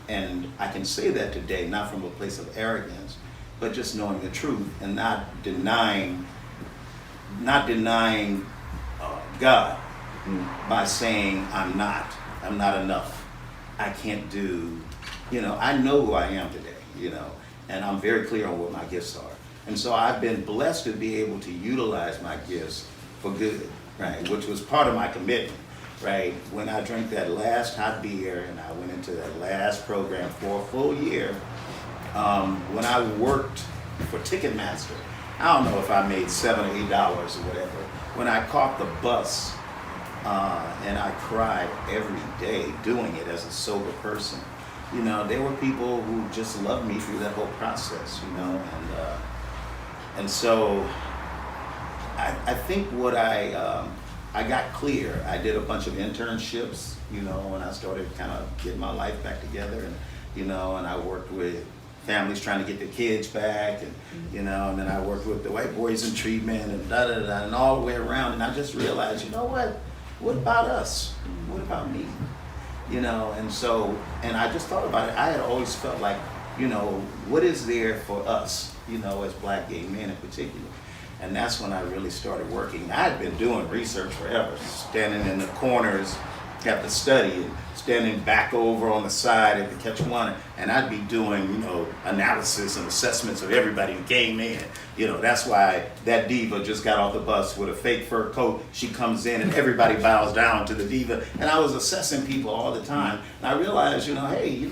And I can say that today, not from a place of arrogance, but just knowing the truth and not denying not denying God by saying I'm not enough. I can't do, I know who I am today, and I'm very clear on what my gifts are. And so I've been blessed to be able to utilize my gifts for good, right? Which was part of my commitment, right? When I drank that last hot beer and I went into that last program for a full year, when I worked for Ticketmaster, I don't know if I made $7 or $8 or whatever. When I caught the bus, and I cried every day doing it as a sober person, there were people who just loved me through that whole process, and so I think what I got clear. I did a bunch of internships, when I started kind of getting my life back together, and and I worked with families trying to get their kids back, and and then I worked with the white boys in treatment, and and all the way around, and I just realized, what about us? What about me? And so, and I just thought about it. I had always felt like, what is there for us, as Black gay men in particular? And that's when I really started working. I had been doing research forever, standing in the corners at the study and standing back over on the side at the Catch One, and I'd be doing, analysis and assessments of everybody who came in. That's why that diva just got off the bus with a fake fur coat. She comes in and everybody bows down to the diva. And I was assessing people all the time. And I realized, hey,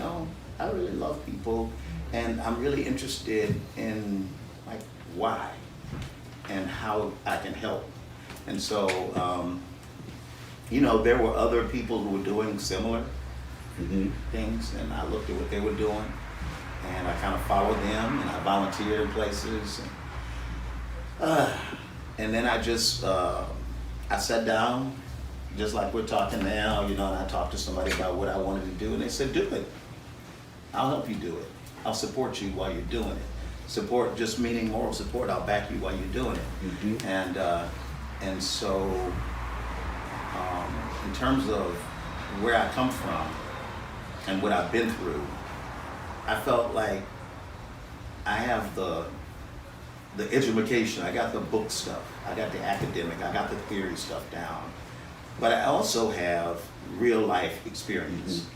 I really love people, and I'm really interested in why and how I can help. And so, there were other people who were doing similar things, and I looked at what they were doing, and I kind of followed them, and I volunteered in places, and then I just I sat down, just like we're talking now, and I talked to somebody about what I wanted to do, and they said, do it. I'll help you do it. I'll support you while you're doing it. Support just meaning moral support. I'll back you while you're doing it. And so, in terms of where I come from and what I've been through, I felt like I have the education, I got the book stuff, I got the academic, I got the theory stuff down, but I also have real life experience,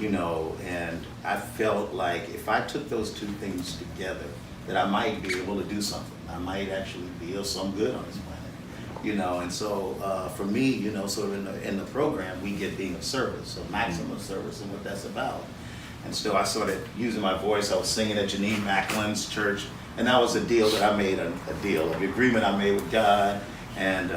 and I felt like if I took those two things together, that I might be able to do something. I might actually be of some good on this planet, and so for me, sort of in the program, we get being of service, so maximum service and what that's about. And so I started using my voice. I was singing at Janine Macklin's church, and that was a deal that I made, an agreement I made with God. And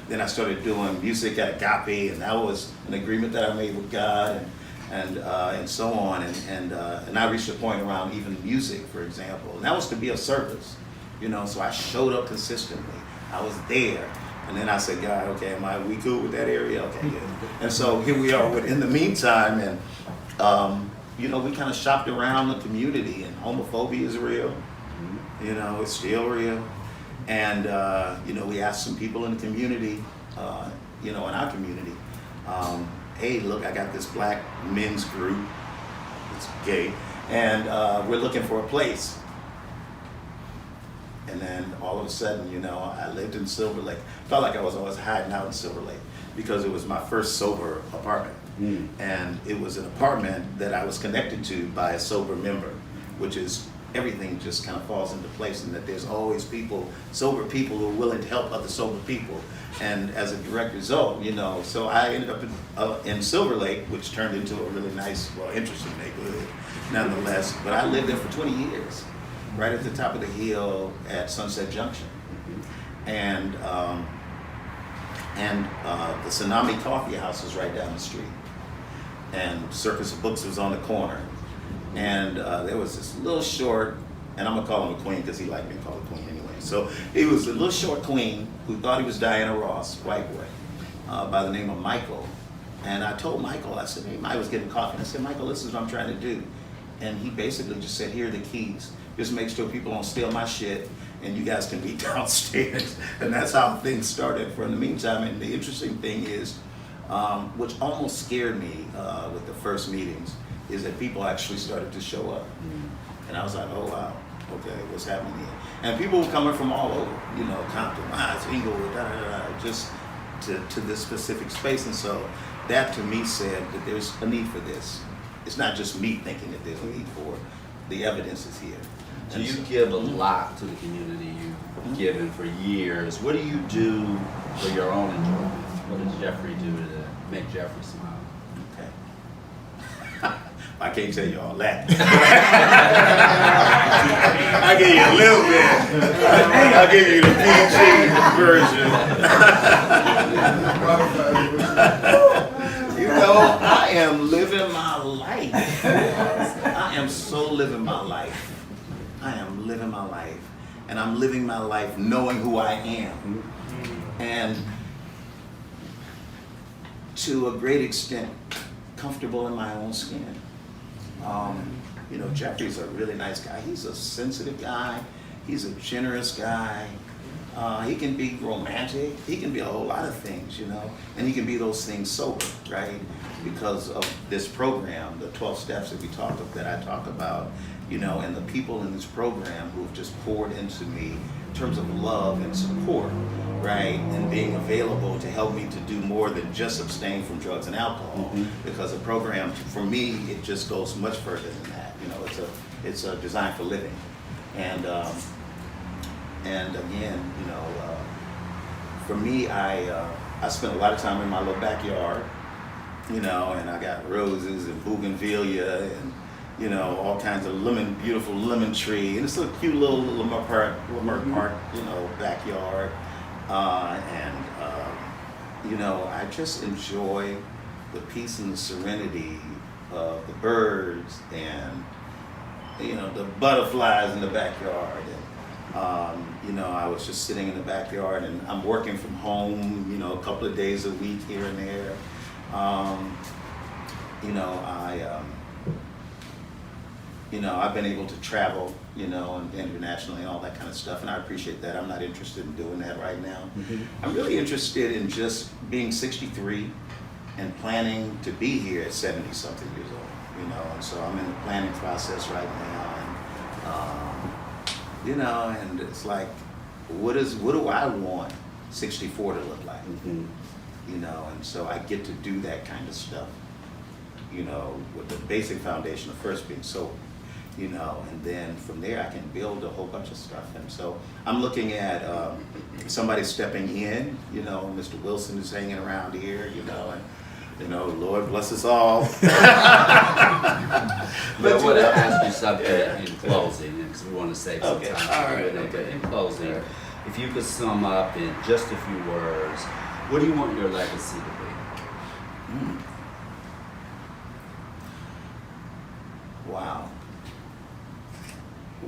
then I started doing music at Agape, and that was an agreement that I made with God, and so on. And I reached a point around even music, for example, and that was to be of service, So I showed up consistently. I was there. And then I said, God, okay, we cool with that area? Okay, good. And so here we are in the meantime, and we kind of shopped around the community, and homophobia is real. It's still real. And, we asked some people in the community, in our community, hey, look, I got this Black men's group, it's gay, and we're looking for a place. And then all of a sudden, I lived in Silver Lake. Felt like I was always hiding out in Silver Lake because it was my first sober apartment. And it was an apartment that I was connected to by a sober member, which is everything just kind of falls into place, and that there's always sober people who are willing to help other sober people. And as a direct result, so I ended up in Silver Lake, which turned into a really nice, interesting neighborhood nonetheless. But I lived there for 20 years, right at the top of the hill at Sunset Junction. And the Tsunami Coffee House was right down the street. And Circus of Books was on the corner. And there was this little short, and I'm gonna call him a queen because he liked being called a queen anyway. So he was a little short queen who thought he was Diana Ross, white boy, by the name of Michael. And I told Michael, I said, hey, Mike was getting coffee. And I said, Michael, this is what I'm trying to do. And he basically just said, here are the keys. Just make sure people don't steal my shit, and you guys can meet downstairs. And that's how things started for in the meantime. And the interesting thing is, which almost scared me with the first meetings, is that people actually started to show up. And I was like, oh wow, Okay, what's happening here? And people were coming from all over, you know, Compton, Inglewood, just to this specific space. And so that to me said that there's a need for this. It's not just me thinking that there's a need for it. The evidence is here. So you give a lot to the community. You've given for years. What do you do for your own enjoyment? What does Jeffrey do to make Jeffrey smile? Okay. I can't tell you all that. I give you a little bit. I'll give you the PG version. You know, I am living my life. I am so living my life. I am living my life. And I'm living my life knowing who I am. And to a great extent, comfortable in my own skin. You know, Jeffrey's a really nice guy. He's a sensitive guy. He's a generous guy. He can be romantic. He can be a whole lot of things, you know, and he can be those things sober, right? Because of this program, the 12 steps that I talk about, you know, and the people in this program who've just poured into me in terms of love and support, right? And being available to help me to do more than just abstain from drugs and alcohol. Because the program, for me, it just goes much further than that. You know, it's a design for living. And again, you know, for me, I spent a lot of time in my little backyard, you know, and I got roses and bougainvillea and, you know, all kinds of beautiful lemon tree, and it's a cute little Lamar Park, you know, backyard. You know, I just enjoy the peace and the serenity of the birds and, you know, the butterflies in the backyard. And, you know, I was just sitting in the backyard, and I'm working from home, you know, a couple of days a week here and there. You know, I've been able to travel, you know, and internationally and all that kind of stuff, and I appreciate that. I'm not interested in doing that right now. I'm really interested in just being 63 and planning to be here at 70-something years old, you know, and so I'm in the planning process right now, and, you know, and it's like, what do I want 64 to look like? You know, and so I get to do that kind of stuff, you know, with the basic foundation of first being sober, you know, and then from there I can build a whole bunch of stuff. And so I'm looking at somebody stepping in, you know, Mr. Wilson is hanging around here, you know, and, you know, Lord bless us all. But I want to ask you something in closing, because we want to save some Okay. time. All right. Okay. In closing, if you could sum up in just a few words, what do you want your legacy to be? Wow.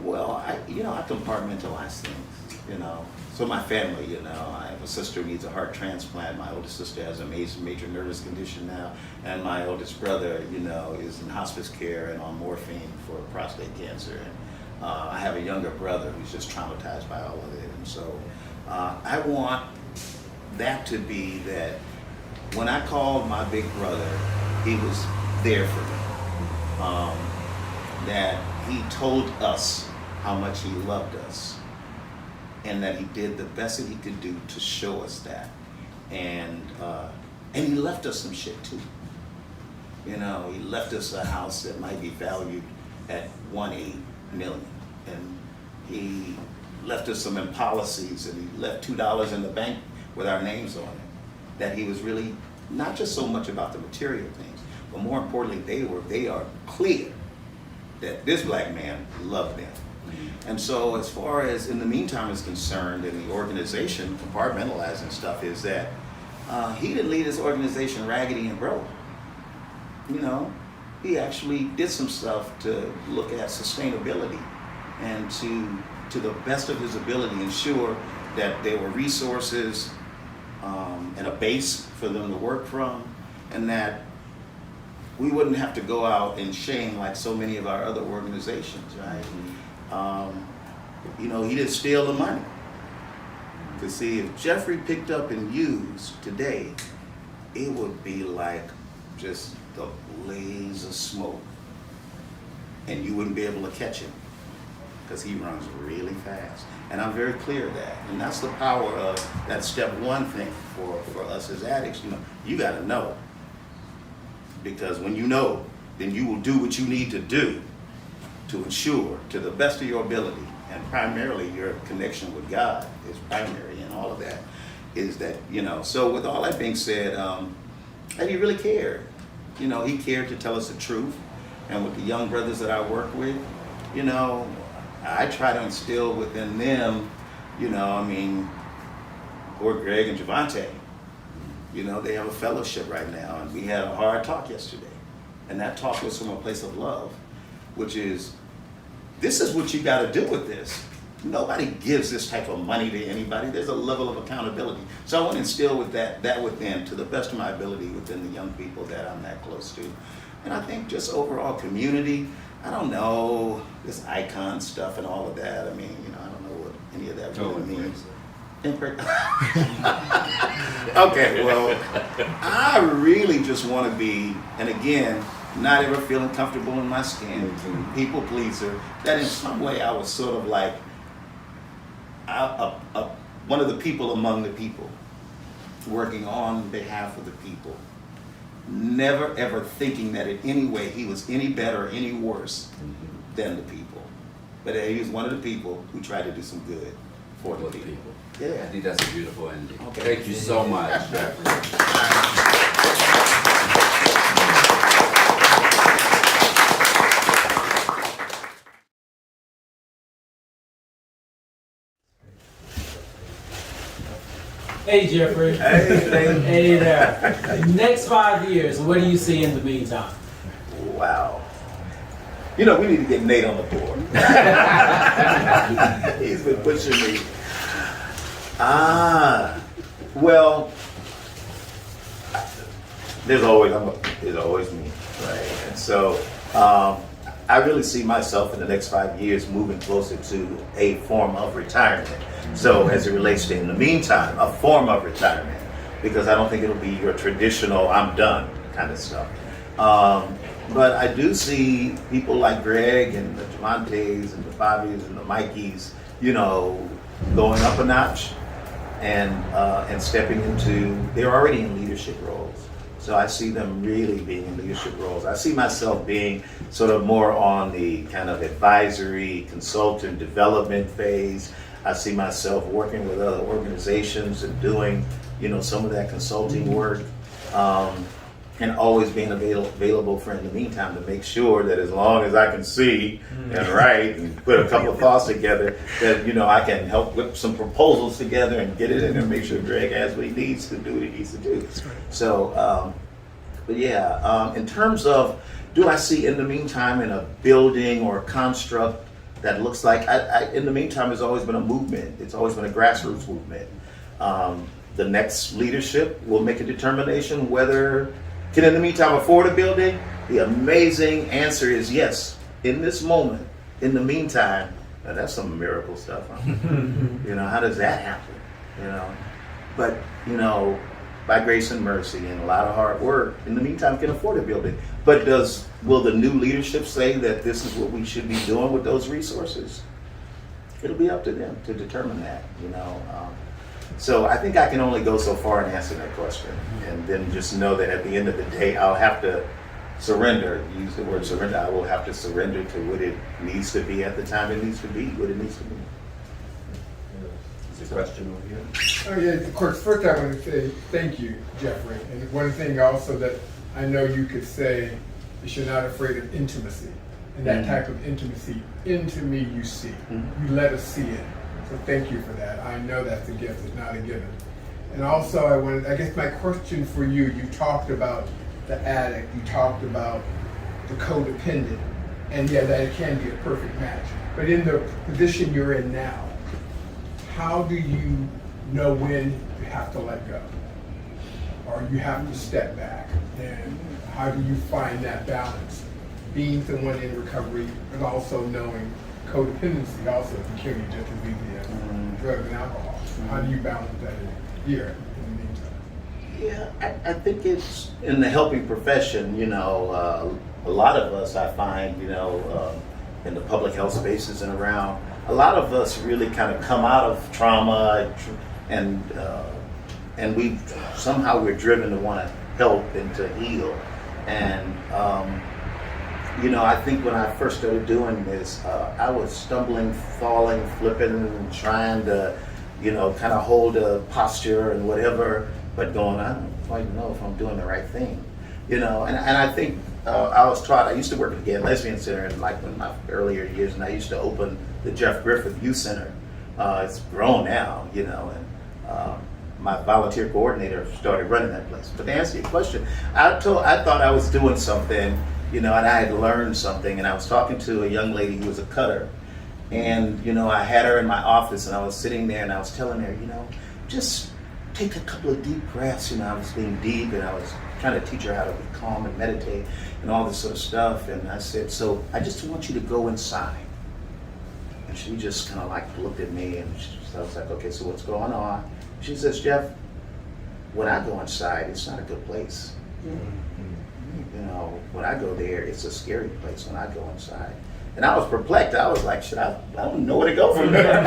Well, I compartmentalize things, you know. So my family, you know, I have a sister who needs a heart transplant. My oldest sister has a major nervous condition now. And my oldest brother, you know, is in hospice care and on morphine for prostate cancer. And I have a younger brother who's just traumatized by all of it. And so I want that to be that when I called my big brother, he was there for me. That he told us how much he loved us, and that he did the best that he could do to show us that. And he left us some shit too. You know, he left us a house that might be valued at $1.8 million, and he left us some policies, and he left $2 in the bank with our names on it. That he was really not just so much about the material things, but more importantly, they are clear that this black man loved them. And so as far as in the meantime is concerned, in the organization compartmentalizing stuff, is that he didn't leave his organization raggedy and broke. You know, he actually did some stuff to look at sustainability and to the best of his ability ensure that there were resources and a base for them to work from, and that we wouldn't have to go out and shame like so many of our other organizations, right? You know, he didn't steal the money. To see if Jeffrey picked up and used today, it would be like just a blaze of smoke, and you wouldn't be able to catch him. because he runs really fast. And I'm very clear of that. And that's the power of that step one thing for us as addicts. You know, you got to know. Because when you know, then you will do what you need to do to ensure, to the best of your ability, and primarily your connection with God is primary in all of that, is that, you know, so with all that being said, and he really cared. You know, he cared to tell us the truth. And with the young brothers that I work with, you know, I try to instill within them, you know, I mean, poor Greg and Javante, you know, they have a fellowship right now, and we had a hard talk yesterday. And that talk was from a place of love, which is, this is what you got to do with this. Nobody gives this type of money to anybody. There's a level of accountability. So I want to instill with that within, to the best of my ability, within the young people that I'm that close to. And I think just overall community, I don't know, this icon stuff and all of that. I mean, you know, I don't know what any of that really means. Okay, well, I really just want to be, and again, not ever feeling comfortable in my skin, people pleaser, that in some way I was sort of like one of the people among the people, working on behalf of the people, never ever thinking that in any way he was any better or any worse than the people. But he was one of the people who tried to do some good for the people. Yeah. I think that's a beautiful ending. Okay. Thank you so much. Hey Jeffrey. Hey. Hey there. Next 5 years, what do you see in the meantime? Wow. You know, we need to get Nate on the board. He's been pushing me. Well, there's always me, right? And so I really see myself in the next 5 years moving closer to a form of retirement. So as it relates to, in the meantime, a form of retirement, because I don't think it'll be your traditional I'm done kind of stuff. But I do see people like Greg and the Javantes and the Fabies and the Mikeys, you know, going up a notch and stepping into, they're already in leadership roles. So I see them really being in leadership roles. I see myself being sort of more on the kind of advisory, consultant, development phase. I see myself working with other organizations and doing, you know, some of that consulting work, and always being available for in the meantime to make sure that as long as I can see and write and put a couple of thoughts together, that, you know, I can help whip some proposals together and get it in and make sure Greg has what he needs to do what he needs to do. So, but yeah, in terms of, do I see in the meantime in a building or a construct that looks like, in the meantime, there's always been a movement. It's always been a grassroots movement. The next leadership will make a determination whether can in the meantime afford a building. The amazing answer is yes. In this moment, in the meantime, now that's some miracle stuff. Huh? You know, how does that happen? You know, but you know, by grace and mercy and a lot of hard work, in the meantime, can afford a building. But will the new leadership say that this is what we should be doing with those resources? It'll be up to them to determine that. You know. So I think I can only go so far in answering that question, and then just know that at the end of the day, I'll have to surrender. Use the word surrender. I will have to surrender to what it needs to be at the time it needs to be, what it needs to be. Is there a question over here? Oh yeah, of course. First, I want to say thank you, Jeffrey. And one thing also that I know you could say is you're not afraid of intimacy, and that type of intimacy. Into me, you see. You let us see it. So thank you for that. I know that's a gift, it's not a given. And also I guess my question for you, you talked about the addict, you talked about the codependent, and yeah, that it can be a perfect match. But in the position you're in now, how do you know when you have to let go? Or you have to step back? And how do you find that balance? Being someone in recovery, but also knowing codependency also can be just as easy as drugs and alcohol. How do you balance that here in the meantime? Yeah, I think it's in the helping profession, you know, a lot of us I find, you know, in the public health spaces and around. A lot of us really kind of come out of trauma, and we somehow we're driven to want to help and to heal. And I think when I first started doing this, I was stumbling, falling, flipping, and trying to, kind of hold a posture and whatever, but going, I don't quite know if I'm doing the right thing, and I think I was taught. I used to work at the Gay and Lesbian Center in my earlier years, and I used to open the Jeff Griffith Youth Center. It's grown now, and my volunteer coordinator started running that place. But to answer your question, I thought I was doing something, and I had learned something, and I was talking to a young lady who was a cutter, and I had her in my office, and I was sitting there, and I was telling her, just take a couple of deep breaths. I was being deep, and I was trying to teach her how to be calm and meditate and all this sort of stuff. And I said, so I just want you to go inside. And she just kind of looked at me, and I was like, okay, so what's going on? She says, Jeff, when I go inside, it's not a good place. When I go there, it's a scary place when I go inside. And I was perplexed. I was like, I don't know where to go from there.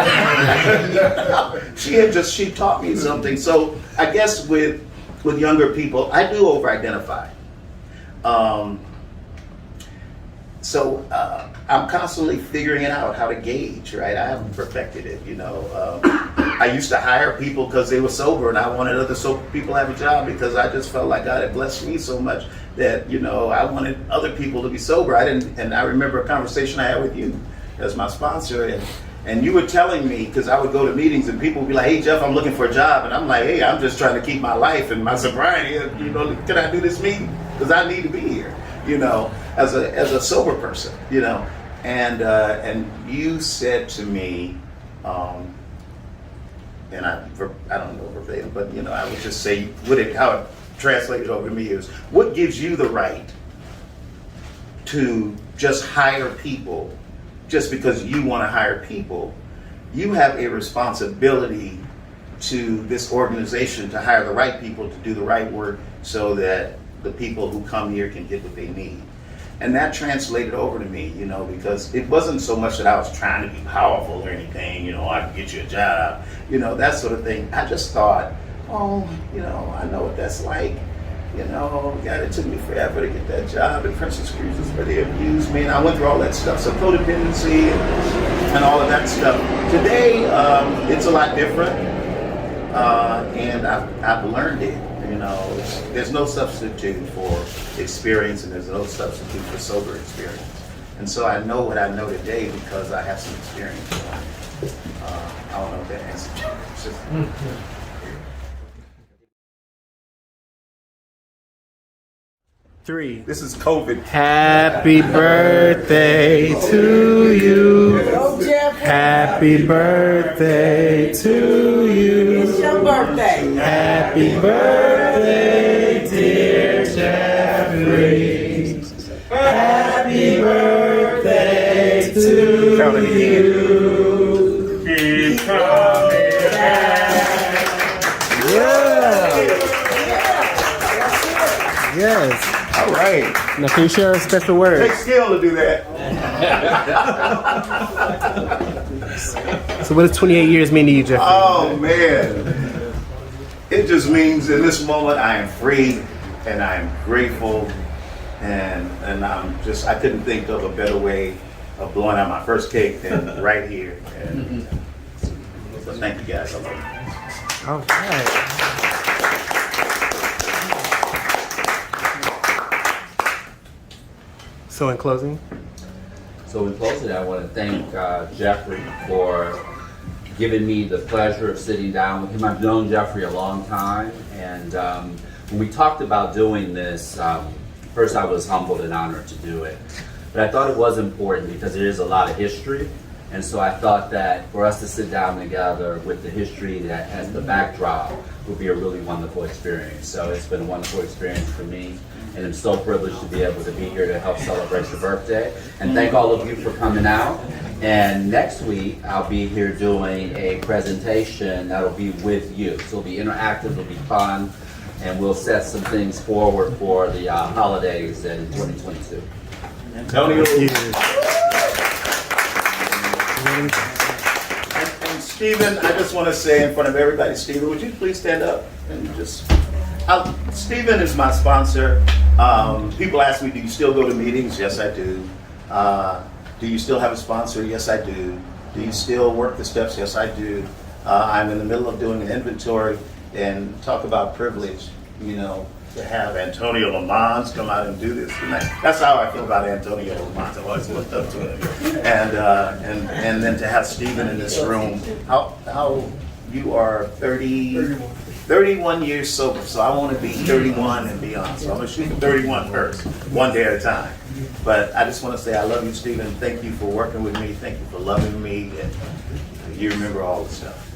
She taught me something. So I guess with younger people, I do over-identify. So I'm constantly figuring it out how to gauge, right? I haven't perfected it, I used to hire people because they were sober, and I wanted other sober people to have a job because I just felt like God had blessed me so much that, I wanted other people to be sober. And I remember a conversation I had with you as my sponsor, and you were telling me, because I would go to meetings and people would be like, hey, Jeff, I'm looking for a job. And I'm like, hey, I'm just trying to keep my life and my sobriety. Can I do this meeting? Because I need to be here, as a sober person, And you said to me, and I don't know verbatim, but I would just say how it translated over to me is, what gives you the right to just hire people just because you want to hire people? You have a responsibility to this organization to hire the right people to do the right work so that the people who come here can get what they need. And that translated over to me, because it wasn't so much that I was trying to be powerful or anything, I can get you a job, that sort of thing. I just thought, I know what that's like. God, it took me forever to get that job at Princess Cruises where they abused me, and I went through all that stuff. So codependency and all of that stuff. Today, it's a lot different, and I've learned it. There's no substitute for experience, and there's no substitute for sober experience. And so I know what I know today because I have some experience. I don't know if that answers your question. Three. This is COVID. Happy birthday to you. Happy birthday to you. It's your birthday. Happy birthday, dear Jeffrey. Happy birthday to you. Keep coming back. Yes. All right. Now, can you share a special word? Takes skill to do that. So, what does 28 years mean to you, Jeffrey? Oh, man. It just means in this moment I am free and I am grateful, and I couldn't think of a better way of blowing out my first cake than right here. And so thank you guys. I love you. All right. So in closing? So in closing, I want to thank Jeffrey for giving me the pleasure of sitting down with him. I've known Jeffrey a long time, and when we talked about doing this, first I was humbled and honored to do it. But I thought it was important because there is a lot of history, and so I thought that for us to sit down together with the history that has the backdrop would be a really wonderful experience. So it's been a wonderful experience for me, and I'm so privileged to be able to be here to help celebrate your birthday. And thank all of you for coming out. And next week, I'll be here doing a presentation that'll be with you. So it'll be interactive, it'll be fun, and we'll set some things forward for the holidays in 2022. Tony. Thank you. And Stephen, I just want to say in front of everybody, Stephen, would you please stand up and just. Stephen is my sponsor. People ask me, do you still go to meetings? Yes, I do. Do you still have a sponsor? Yes, I do. Do you still work the steps? Yes, I do. I'm in the middle of doing an inventory, and talk about privilege, you know, to have Antonio Lamont come out and do this. And that's how I feel about Antonio Lamont. I've always looked up to him. And then to have Stephen in this room. How you are 31 years sober, so I want to be 31 and beyond. So I'm going to shoot 31 first, one day at a time. But I just want to say I love you, Stephen. Thank you for working with me. Thank you for loving me. And you remember all the stuff.